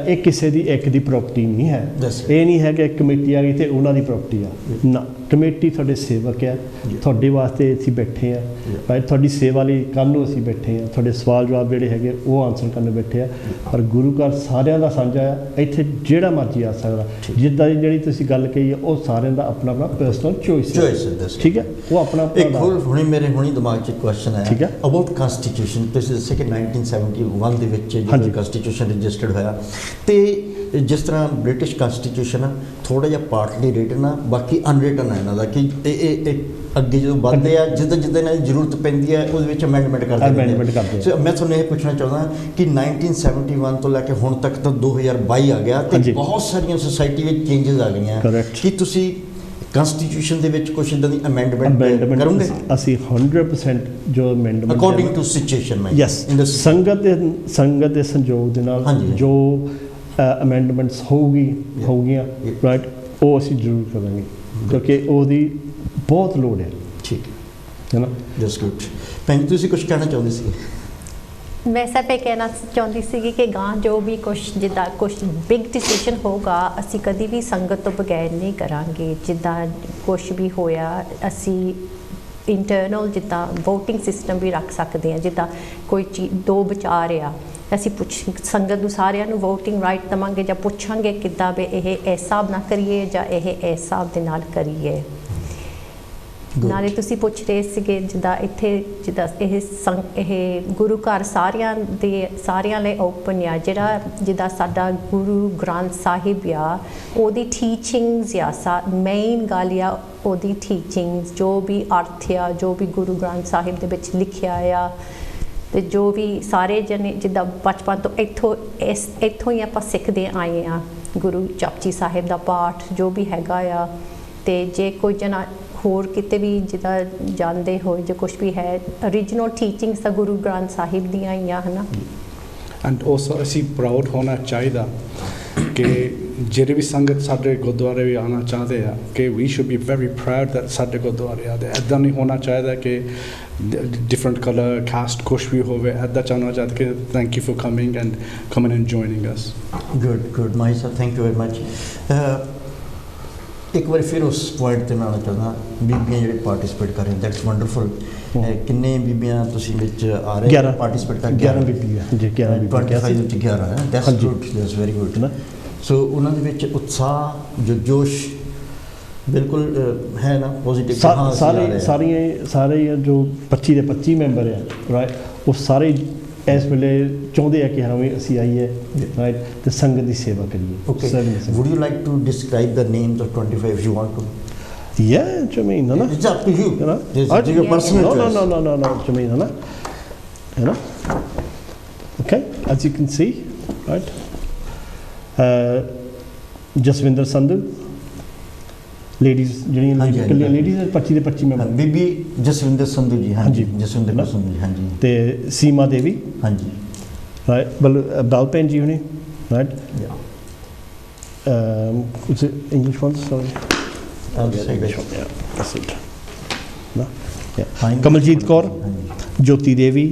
ਇਹ ਕਿਸੇ ਦੀ ਇੱਕ ਦੀ ਪ੍ਰਾਪਰਟੀ ਨਹੀਂ ਹੈ ਇਹ ਨਹੀਂ ਹੈ ਕਿ ਇੱਕ ਕਮੇਟੀ ਆ ਗਈ ਅਤੇ ਉਹਨਾਂ ਦੀ ਪ੍ਰਾਪਰਟੀ ਆ ਨਾ ਕਮੇਟੀ ਤੁਹਾਡੇ ਸੇਵਕ ਆ ਤੁਹਾਡੇ ਵਾਸਤੇ ਅਸੀਂ ਬੈਠੇ ਆ ਭਾਈ ਤੁਹਾਡੀ ਸੇਵਾ ਲਈ ਕੱਲ੍ਹ ਨੂੰ ਅਸੀਂ ਬੈਠੇ ਆ ਤੁਹਾਡੇ ਸਵਾਲ ਜਵਾਬ ਜਿਹੜੇ ਹੈਗੇ ਉਹ ਆਨਸਰ ਕਰਨ ਬੈਠੇ ਆ ਪਰ ਗੁਰੂ ਘਰ ਸਾਰਿਆਂ ਦਾ ਸਾਂਝਾ ਆ ਇੱਥੇ ਜਿਹੜਾ ਮਰਜ਼ੀ ਆ ਸਕਦਾ ਜਿੱਦਾਂ ਦੀ ਜਿਹੜੀ ਤੁਸੀਂ ਗੱਲ ਕਹੀ ਆ ਉਹ ਸਾਰਿਆਂ ਦਾ ਆਪਣਾ ਪਰਸਨਲ ਚੋਇਸ ਹੈ ਠੀਕ ਹੈ ਉਹ ਆਪਣਾ ਇੱਕ ਹੋਰ ਹੁਣੀ ਦਿਮਾਗ 'ਚ ਕੁਐਸਚਨ ਆਇਆ ਠੀਕ ਹੈ ਅਬਾਊਟ ਕਨਸਟੀਟਿਊਸ਼ਨ ਤੁਸੀਂ ਦੱਸਿਆ ਕਿ 1971 ਦੇ ਵਿੱਚ ਜਿਹੜਾ ਕਨਸਟੀਟਿਊਸ਼ਨ ਰਜਿਸਟਰਡ ਹੋਇਆ ਅਤੇ ਜਿਸ ਤਰ੍ਹਾਂ ਬ੍ਰਿਟਿਸ਼ ਕਨਸਟੀਟਿਊਸ਼ਨ ਆ ਥੋੜਾ ਜਿਹਾ ਪਾਰਟਲੀ ਰਿਟਨ ਆ ਬਾਕੀ ਅਨਰਿਟਨ ਆ ਇਹਨਾਂ ਦਾ ਕਿ ਇਹ ਅੱਗੇ ਜਦੋਂ ਵੱਧਦੇ ਆ ਜਿੱਦਾਂ ਜਿੱਦਾਂ ਇਹਨਾਂ ਦੀ ਜ਼ਰੂਰਤ ਪੈਂਦੀ ਹੈ ਉਹਦੇ ਵਿੱਚ ਅਮੈਂਡਮੈਂਟ ਕਰਦੇ ਸੋ ਮੈਂ ਤੁਹਾਨੂੰ ਇਹ ਪੁੱਛਣਾ ਚਾਹੁੰਦਾ ਕਿ 1971 ਤੋਂ ਲੈ ਕੇ ਹੁਣ ਤੱਕ ਤਾਂ 2022 ਆ ਗਿਆ ਤੇ ਬਹੁਤ ਸਾਰੀਆਂ ਸੁਸਾਇਟੀ ਵਿੱਚ ਚੇਂਜਸ ਆ ਗਈਆਂ ਕਿ ਤੁਸੀਂ ਕਨਸਟੀਟਿਊਸ਼ਨ ਦੇ ਵਿੱਚ ਕੁਝ ਇਦਾਂ ਦੀ ਅਮੈਂਡਮੈਂਟ ਕਰੋਗੇ ਅਸੀਂ 100% ਜੋ ਅਮੈਂਡਮੈਂਟ ਅਕੋਰਡਿੰਗ ਟੂ ਸਿਚੁਏਸ਼ਨ ਮੈਂ ਯੈਸ ਸੰਗਤ ਦੇ ਸੰਯੋਗ ਦੇ ਨਾਲ ਜੋ ਅਮੈਂਡਮੈਂਟਸ ਹੋਊਗੀਆਂ ਰਾਈਟ ਉਹ ਅਸੀਂ ਜ਼ਰੂਰ ਕਰਾਂਗੇ ਕਿਉਂਕਿ ਉਹਦੀ ਬਹੁਤ ਲੋੜ ਹੈ ਠੀਕ ਹੈ ਨਾ ਜਸਟ ਗੁੱਡ ਭੈਣ ਜੀ ਤੁਸੀਂ ਕੁਝ ਕਹਿਣਾ ਚਾਹੁੰਦੇ ਸੀ ਮੈਂ ਸਿਰਫ ਇਹ ਕਹਿਣਾ ਚਾਹੁੰਦੀ ਸੀਗੀ ਕਿ ਗਾਂ ਜੋ ਵੀ ਜਿੱਦਾਂ ਕੁਛ ਬਿਗ ਡਿਸੀਜਨ ਹੋਗਾ ਅਸੀਂ ਕਦੀ ਵੀ ਸੰਗਤ ਤੋਂ ਬਗੈਰ ਨਹੀਂ ਕਰਾਂਗੇ ਜਿੱਦਾਂ ਕੁਛ ਵੀ ਹੋਇਆ ਅਸੀਂ ਇੰਟਰਨਲ ਜਿੱਦਾਂ ਵੋਟਿੰਗ ਸਿਸਟਮ ਵੀ ਰੱਖ ਸਕਦੇ ਹਾਂ ਜਿੱਦਾਂ ਕੋਈ ਚੀਜ਼ ਦੋ ਵਿਚਾਰ ਆ ਅਸੀਂ ਸੰਗਤ ਨੂੰ ਸਾਰਿਆਂ ਨੂੰ ਵੋਟਿੰਗ ਰਾਈਟ ਦੇਵਾਂਗੇ ਜਾਂ ਪੁੱਛਾਂਗੇ ਕਿੱਦਾਂ ਵੀ ਇਹ ਇਸ ਹਿਸਾਬ ਨਾਲ ਕਰੀਏ ਜਾਂ ਇਹ ਇਸ ਹਿਸਾਬ ਦੇ ਨਾਲ ਕਰੀਏ ਨਾਲੇ ਤੁਸੀਂ ਪੁੱਛ ਰਹੇ ਸੀਗੇ ਜਿੱਦਾਂ ਇੱਥੇ ਜਿੱਦਾਂ ਇਹ ਗੁਰੂ ਘਰ ਸਾਰਿਆਂ ਲਈ ਓਪਨ ਆ ਜਿਹੜਾ ਜਿੱਦਾਂ ਸਾਡਾ ਗੁਰੂ ਗ੍ਰੰਥ ਸਾਹਿਬ ਆ ਉਹਦੀ ਟੀਚਿੰਗਸ ਆ ਮੇਨ ਗੱਲ ਆ ਉਹਦੀ ਟੀਚਿੰਗਸ ਜੋ ਵੀ ਅਰਥ ਆ ਜੋ ਵੀ ਗੁਰੂ ਗ੍ਰੰਥ ਸਾਹਿਬ ਦੇ ਵਿੱਚ ਲਿਖਿਆ ਆ ਤੇ ਜੋ ਵੀ ਸਾਰੇ ਜਣੇ ਜਿੱਦਾਂ ਬਚਪਨ ਤੋਂ ਇੱਥੋਂ ਹੀ ਆਪਾਂ ਸਿੱਖਦੇ ਆਏ ਆ ਗੁਰੂ ਜਪਜੀ ਸਾਹਿਬ ਦਾ ਪਾਠ ਜੋ ਵੀ ਹੈਗਾ ਆ ਤੇ ਜੇ ਕੋਈ ਜਣਾ ਹੋਰ ਕਿਤੇ ਵੀ ਜਿੱਦਾਂ ਜਾਂਦੇ ਹੋਏ ਜੇ ਕੁਛ ਵੀ ਹੈ ਓਰੀਜਨਲ ਟੀਚਿੰਗਸ ਤਾਂ ਗੁਰੂ ਗ੍ਰੰਥ ਸਾਹਿਬ ਦੀਆਂ ਹੀ ਆ ਹੈ ਨਾ ਐਂਡ ਆਲਸੋ ਅਸੀਂ ਪ੍ਰਾਊਡ ਹੋਣਾ ਚਾਹੀਦਾ ਕਿ ਜਿਹੜੇ ਵੀ ਸੰਗਤ ਸਾਡੇ ਗੁਰਦੁਆਰੇ ਵੀ ਆਉਣਾ ਚਾਹਦੇ ਆ ਕਿ we should be very proud that ਸਾਡੇ ਗੁਰਦੁਆਰੇ ਆਉਂਦੇ ਇੱਦਾਂ ਨਹੀਂ ਹੋਣਾ ਚਾਹੀਦਾ ਕਿ ਡਿਫਰੈਂਟ ਕਲਰ ਕਾਸਟ ਕੁਛ ਵੀ ਹੋਵੇ ਇੱਦਾਂ ਚਾਹਣਾ ਚਾਹੀਦਾ ਕਿ thank you for coming and joining us good my sir thank you very much ਇੱਕ ਵਾਰ ਫਿਰ ਉਸ ਪੁਆਇੰਟ 'ਤੇ ਮੈਂ ਆਉਣਾ ਚਾਹੁੰਦਾ ਬੀਬੀਆਂ ਜਿਹੜੇ ਪਾਰਟੀਸਪੇਟ ਕਰ ਰਹੀਆਂ ਦੈਟਸ ਵੰਡਰਫੁਲ ਕਿੰਨੇ ਬੀਬੀਆਂ ਤੁਸੀਂ ਵਿੱਚ ਆ ਰਹੇ ਪਾਰਟੀਸਪੇਟ ਕਰ 11 ਬੀਬੀਆਂ ਜੀ 11 ਬੀਬੀਆਂ 25 ਵਿੱਚ 11 ਹੈ that's good that's very good ਨਾ ਸੋ ਉਹਨਾਂ ਦੇ ਵਿੱਚ ਉਤਸ਼ਾਹ ਜੋ ਜੋਸ਼ ਬਿਲਕੁਲ ਹੈ ਨਾ ਪੋਜ਼ਿਟਿਵ ਸਾਰੇ ਜੋ 25 ਦੇ 25 ਮੈਂਬਰ ਆ ਰਾਈਟ ਉਹ ਸਾਰੇ ਇਸ ਵੇਲੇ ਚਾਹੁੰਦੇ ਆ ਕਿ ਹਾਂ ਵੀ ਅਸੀਂ ਆਈਏ ਰਾਈਟ ਤੇ ਸੰਗਤ ਦੀ ਸੇਵਾ ਕਰੀਏ okay would you like to describe the names of 25 if you want to yeah Jermaine no it's up to you know it's your personal choice no Jermaine no you know okay as you can see right Jaswinder Sandhu ladies ਜਿਹੜੀਆਂ ladies 25 ਦੇ 25 member ਬੀਬੀ ਜਸਵਿੰਦਰ ਸੰਧੂ ਜੀ ਹਾਂਜੀ ਜਸਵਿੰਦਰ ਸੰਧੂ ਜੀ ਹਾਂਜੀ ਤੇ ਸੀਮਾ ਦੇਵੀ ਹਾਂਜੀ right ਬਲਪੈਨ ਜੀ ਹੁਣੀ right ਕੁਝ English word sorry Kamaljit Kaur Jyoti Devi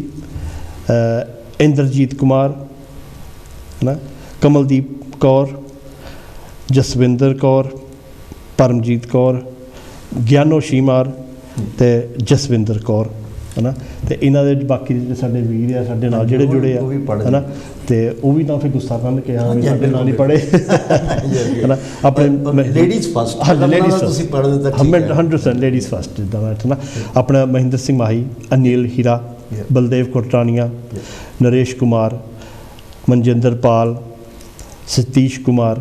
Inderjit Kumar ਨਾ ਕਮਲਦੀਪ ਕੌਰ ਜਸਵਿੰਦਰ ਕੌਰ ਪਰਮਜੀਤ ਕੌਰ ਗਿਆਨੋ ਸ਼ੀਮਾਰ ਤੇ ਜਸਵਿੰਦਰ ਕੌਰ ਹੈ ਨਾ ਤੇ ਇਹਨਾਂ ਦੇ ਬਾਕੀ ਜਿਹੜੇ ਸਾਡੇ ਵੀਰ ਆ ਸਾਡੇ ਨਾਲ ਜਿਹੜੇ ਜੁੜੇ ਆ ਹੈ ਨਾ ਤੇ ਉਹ ਵੀ ਤਾਂ ਫਿਰ ਗੁੱਸਾ ਕਰਨ ਕਿ ਹਾਂ ਸਾਡੇ ਨਾਲ ਨਹੀਂ ਪੜ੍ਹੇ ਹੈ ਨਾ ਆਪਣੇ ਲੇਡੀਜ਼ ਫਸਟ ਤੁਸੀਂ ਪੜ੍ਹ ਦਿੱਤਾ 100% ਲੇਡੀਜ਼ ਫਸਟ ਜਿੱਦਾਂ ਹੈ ਨਾ ਆਪਣਾ ਮਹਿੰਦਰ ਸਿੰਘ ਮਾਹੀ ਅਨਿਲ ਹੀਰਾ ਬਲਦੇਵ ਕੋਟਰਾਨੀਆ ਨਰੇਸ਼ ਕੁਮਾਰ ਮਨਜਿੰਦਰ ਪਾਲ ਸਤੀਸ਼ ਕੁਮਾਰ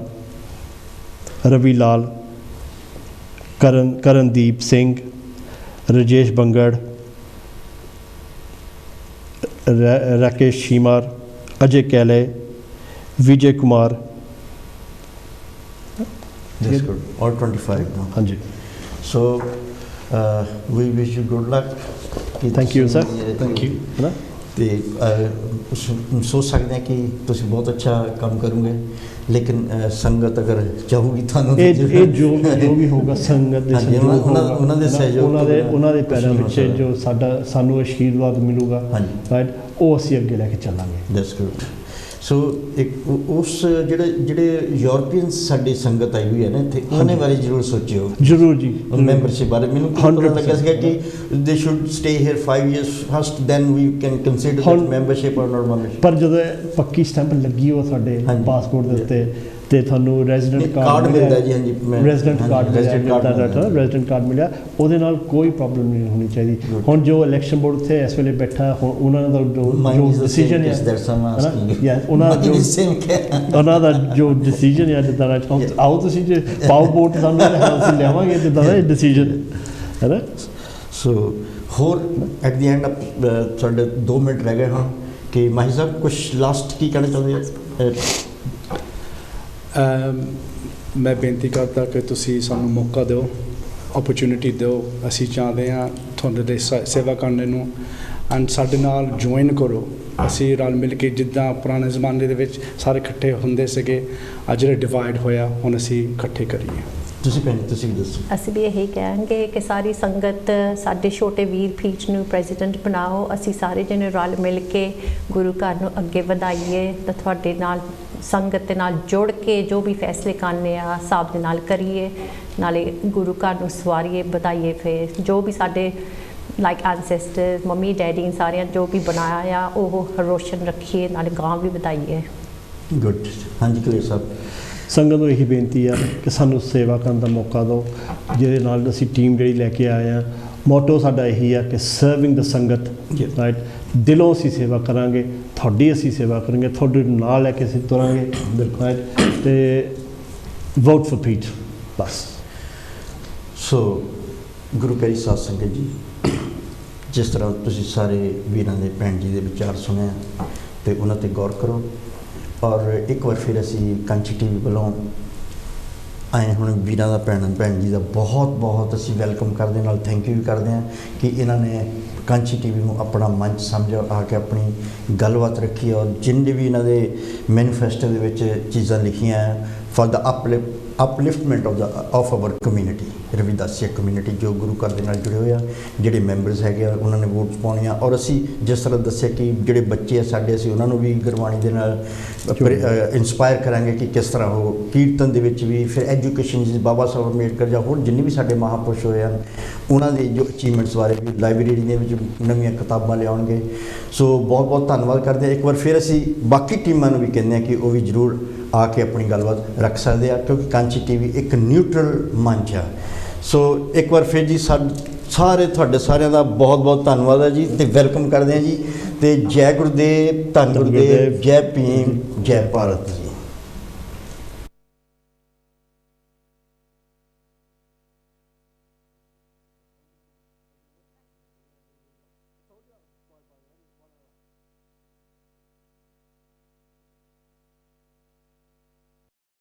ਰਵੀ ਲਾਲ ਕਰਨਦੀਪ ਸਿੰਘ ਰਜੇਸ਼ ਬੰਗੜ ਰਾਕੇਸ਼ ਸ਼ੀਮਾਰ ਅਜੇ ਕੈਲੇ ਵਿਜੇ ਕੁਮਾਰ all 25 now ਹਾਂਜੀ so we wish you good luck thank you sir thank you ਹੈ ਨਾ ਤੇ ਸੋਚ ਸਕਦੇ ਹਾਂ ਕਿ ਤੁਸੀਂ ਬਹੁਤ ਅੱਛਾ ਕੰਮ ਕਰੋਗੇ ਲੇਕਿਨ ਸੰਗਤ ਅਗਰ ਚਾਹੂਗੀ ਤੁਹਾਨੂੰ ਇਹ ਜੋ ਵੀ ਹੋਊਗਾ ਸੰਗਤ ਦੇ ਸਹਿਯੋਗ ਉਹਨਾਂ ਦੇ ਸਹਿਯੋਗ ਉਹਨਾਂ ਦੇ ਪੈਰਾਂ ਵਿੱਚ ਜੋ ਸਾਨੂੰ ਆਸ਼ੀਰਵਾਦ ਮਿਲੂਗਾ ਰਾਈਟ ਉਹ ਅਸੀਂ ਅੱਗੇ ਲੈ ਕੇ ਚੱਲਾਂਗੇ ਦੈਟਸ ਗੁੱਡ ਸੋ ਇੱਕ ਉਸ ਜਿਹੜੇ ਯੂਰਪੀਅਨਸ ਸਾਡੀ ਸੰਗਤ ਆਈ ਹੋਈ ਹੈ ਨਾ ਇੱਥੇ ਉਹਨੇ ਬਾਰੇ ਜ਼ਰੂਰ ਸੋਚਿਓ ਜ਼ਰੂਰ ਜੀ ਮੈਂਬਰਸ਼ਿਪ ਬਾਰੇ ਮੈਨੂੰ ਪਤਾ ਲੱਗਾ ਸੀਗਾ ਕਿ they should stay here 5 years first then we can consider membership or not membership ਪਰ ਜਦੋਂ ਪੱਕੀ ਸਟੈਂਪ ਲੱਗੀ ਉਹ ਸਾਡੇ ਪਾਸਪੋਰਟ ਦੇ ਉੱਤੇ ਤੇ ਤੁਹਾਨੂੰ ਰੈਜ਼ੀਡੈਂਟ ਕਾਰਡ ਮਿਲਦਾ ਜੀ, ਹਾਂਜੀ, ਰੈਜ਼ੀਡੈਂਟ ਕਾਰਡ ਮਿਲਦਾ, ਰੈਜ਼ੀਡੈਂਟ ਕਾਰਡ ਮਿਲਿਆ, ਉਹਦੇ ਨਾਲ ਕੋਈ ਪ੍ਰੋਬਲਮ ਨਹੀਂ ਹੋਣੀ ਚਾਹੀਦੀ। ਹੁਣ ਜੋ ਇਲੈਕਸ਼ਨ ਬੋਰਡ ਉੱਥੇ ਇਸ ਵੇਲੇ ਬੈਠਾ, ਹੁਣ ਉਹਨਾਂ ਦਾ ਜੋ ਡਿਸੀਜਨ ਹੈ, ਉਹਨਾਂ ਦਾ ਜੋ ਡਿਸੀਜਨ ਹੈ, ਜਿੱਦਾਂ ਆਓ ਤੁਸੀਂ ਜੇ ਪਾਓ ਵੋਟ ਸਾਨੂੰ ਅਸੀਂ ਲਿਆਵਾਂਗੇ, ਜਿੱਦਾਂ ਦਾ ਇਹ ਡਿਸੀਜਨ ਹੈ ਨਾ। ਸੋ ਹੋਰ ਐਟ ਦੀ ਐਂਡ ਸਾਡੇ 2 ਮਿੰਟ ਰਹਿ ਗਏ ਹਨ ਕਿ ਮਾਹੀ ਸਾਹਿਬ ਕੁਝ ਲਾਸਟ ਕੀ ਕਹਿਣਾ ਚਾਹੁੰਦੇ ਹੋ? ਮੈਂ ਬੇਨਤੀ ਕਰਦਾ ਕਿ ਤੁਸੀਂ ਸਾਨੂੰ ਮੌਕਾ ਦਿਓ, ਓਪਰਚੁਨਿਟੀ ਦਿਓ। ਅਸੀਂ ਚਾਹੁੰਦੇ ਹਾਂ ਤੁਹਾਡੇ ਲਈ ਸੇਵਾ ਕਰਨ ਨੂੰ, ਐਂਡ ਸਾਡੇ ਨਾਲ ਜੁਆਇਨ ਕਰੋ। ਅਸੀਂ ਰਲ ਮਿਲ ਕੇ, ਜਿੱਦਾਂ ਪੁਰਾਣੇ ਜ਼ਮਾਨੇ ਦੇ ਵਿੱਚ ਸਾਰੇ ਇਕੱਠੇ ਹੁੰਦੇ ਸੀਗੇ, ਅੱਜ ਜਿਹੜਾ ਡਿਵਾਈਡ ਹੋਇਆ, ਹੁਣ ਅਸੀਂ ਇਕੱਠੇ ਕਰੀਏ। ਤੁਸੀਂ ਭੈਣ ਤੁਸੀਂ ਵੀ ਦੱਸੋ। ਅਸੀਂ ਵੀ ਇਹੀ ਕਹਾਂਗੇ ਕਿ ਸਾਰੀ ਸੰਗਤ ਸਾਡੇ ਛੋਟੇ ਵੀਰ ਪੀਚ ਨੂੰ ਪ੍ਰੈਜ਼ੀਡੈਂਟ ਬਣਾਓ। ਅਸੀਂ ਸਾਰੇ ਜਣੇ ਰਲ ਮਿਲ ਕੇ ਗੁਰੂ ਘਰ ਨੂੰ ਅੱਗੇ ਵਧਾਈਏ, ਤਾਂ ਤੁਹਾਡੇ ਨਾਲ ਸੰਗਤ ਦੇ ਨਾਲ ਜੁੜ ਕੇ ਜੋ ਵੀ ਫੈਸਲੇ ਕਰਨੇ ਆ ਹਿਸਾਬ ਦੇ ਨਾਲ ਕਰੀਏ, ਨਾਲੇ ਗੁਰੂ ਘਰ ਨੂੰ ਸਵਾਰੀਏ, ਵਧਾਈਏ। ਫਿਰ ਜੋ ਵੀ ਸਾਡੇ ਲਾਈਕ ਐਂਸੈਸਟਰਸ, ਮੰਮੀ ਡੈਡੀ, ਸਾਰਿਆਂ ਜੋ ਵੀ ਬਣਾਇਆ ਆ ਉਹ ਰੋਸ਼ਨ ਰੱਖੀਏ, ਨਾਲੇ ਗਾਂ ਵੀ ਵਧਾਈਏ। ਗੁੱਡ। ਹਾਂਜੀ ਕਲੇਰ ਸਾਹਿਬ। ਸੰਗਤ ਨੂੰ ਇਹੀ ਬੇਨਤੀ ਆ ਕਿ ਸਾਨੂੰ ਸੇਵਾ ਕਰਨ ਦਾ ਮੌਕਾ ਦਿਓ, ਜਿਹਦੇ ਨਾਲ ਅਸੀਂ ਟੀਮ ਜਿਹੜੀ ਲੈ ਕੇ ਆਏ ਹਾਂ। ਮੋਟੋ ਸਾਡਾ ਇਹੀ ਆ ਕਿ ਸਰਵਿੰਗ ਦ ਸੰਗਤ, ਰਾਈਟ। ਦਿਲੋਂ ਅਸੀਂ ਸੇਵਾ ਕਰਾਂਗੇ, ਤੁਹਾਡੀ ਅਸੀਂ ਸੇਵਾ ਕਰਾਂਗੇ, ਤੁਹਾਡੇ ਨਾਲ ਲੈ ਕੇ ਅਸੀਂ ਤੁਰਾਂਗੇ, ਰਾਈਟ। ਅਤੇ ਵੋਟ ਫॉर ਪੀਚ, ਬਸ। ਸੋ ਗੁਰੂ ਪਿਆਰੀ ਸਾਧ ਸੰਗਤ ਜੀ, ਜਿਸ ਤਰ੍ਹਾਂ ਤੁਸੀਂ ਸਾਰੇ ਵੀਰਾਂ ਦੇ, ਭੈਣ ਜੀ ਦੇ ਵਿਚਾਰ ਸੁਣੇ ਅਤੇ ਉਹਨਾਂ 'ਤੇ ਗੌਰ ਕਰੋ। ਔਰ ਇੱਕ ਵਾਰ ਫਿਰ ਅਸੀਂ ਕਾਂਚੀ ਟੀਵੀ ਵੱਲੋਂ ਆਏ ਹੁਣ ਵੀਰਾਂ ਦਾ, ਭੈਣ ਜੀ ਦਾ ਬਹੁਤ ਅਸੀਂ ਵੈਲਕਮ ਕਰਦੇ, ਨਾਲ ਥੈਂਕ ਯੂ ਵੀ ਕਰਦੇ ਹਾਂ ਕਿ ਇਹਨਾਂ ਨੇ ਕਾਂਚੀ ਟੀਵੀ ਨੂੰ ਆਪਣਾ ਮੰਚ ਸਮਝਿਆ, ਆ ਕੇ ਆਪਣੀ ਗੱਲਬਾਤ ਰੱਖੀ। ਔਰ ਜਿੰਨੇ ਵੀ ਇਹਨਾਂ ਦੇ ਮੈਨੀਫੈਸਟੋ ਦੇ ਵਿੱਚ ਚੀਜ਼ਾਂ ਲਿਖੀਆਂ for the upliftment of our community, Ravidassia community, ਜੋ ਗੁਰੂ ਘਰ ਦੇ ਨਾਲ ਜੁੜੇ ਹੋਏ ਆ, ਜਿਹੜੇ ਮੈਂਬਰਸ ਹੈਗੇ ਆ, ਉਹਨਾਂ ਨੇ ਵੋਟਸ ਪਾਉਣੀਆਂ। ਔਰ ਅਸੀਂ ਜਿਸ ਤਰ੍ਹਾਂ ਦੱਸਿਆ ਕਿ ਜਿਹੜੇ ਬੱਚੇ ਆ ਸਾਡੇ, ਅਸੀਂ ਉਹਨਾਂ ਨੂੰ ਵੀ ਗੁਰਬਾਣੀ ਦੇ ਨਾਲ ਇੰਸਪਾਇਰ ਕਰਾਂਗੇ ਕਿ ਕਿਸ ਤਰ੍ਹਾਂ ਉਹ ਕੀਰਤਨ ਦੇ ਵਿੱਚ ਵੀ, ਫਿਰ ਐਜੂਕੇਸ਼ਨ, ਜਿਸ ਬਾਬਾ ਸਾਹਿਬ ਅੰਬੇਡਕਰ ਜਾਂ ਹੋਰ ਜਿੰਨੇ ਵੀ ਸਾਡੇ ਮਹਾਂਪੁਰਸ਼ ਹੋਏ ਹਨ, ਉਹਨਾਂ ਦੇ ਜੋ ਅਚੀਵਮੈਂਟਸ ਬਾਰੇ ਵੀ ਲਾਇਬ੍ਰੇਰੀ ਦੇ ਵਿੱਚ ਨਵੀਆਂ ਕਿਤਾਬਾਂ ਲਿਆਉਣਗੇ। ਸੋ ਬਹੁਤ ਧੰਨਵਾਦ ਕਰਦੇ ਹਾਂ। ਇੱਕ ਵਾਰ ਫਿਰ ਅਸੀਂ ਬਾਕੀ ਟੀਮਾਂ ਨੂੰ ਵੀ ਕਹਿੰਦੇ ਹਾਂ ਕਿ ਉਹ ਵੀ ਜ਼ਰੂਰ ਆ ਕੇ ਆਪਣੀ ਗੱਲਬਾਤ ਰੱਖ ਸਕਦੇ ਆ, ਕਿਉਂਕਿ ਕਾਂਚੀ ਟੀਵੀ ਇੱਕ ਨਿਊਟਰਲ ਮੰਚ ਆ। ਸੋ ਇੱਕ ਵਾਰ ਫਿਰ ਜੀ ਸਾਰੇ ਤੁਹਾਡੇ ਸਾਰਿਆਂ ਦਾ ਬਹੁਤ ਧੰਨਵਾਦ ਹੈ ਜੀ, ਅਤੇ ਵੈਲਕਮ ਕਰਦੇ ਹਾਂ ਜੀ। ਅਤੇ ਜੈ ਗੁਰਦੇਵ, ਧੰਨ ਗੁਰਦੇਵ, ਜੈ ਭੀਮ, ਜੈ ਭਾਰਤ ਜੀ।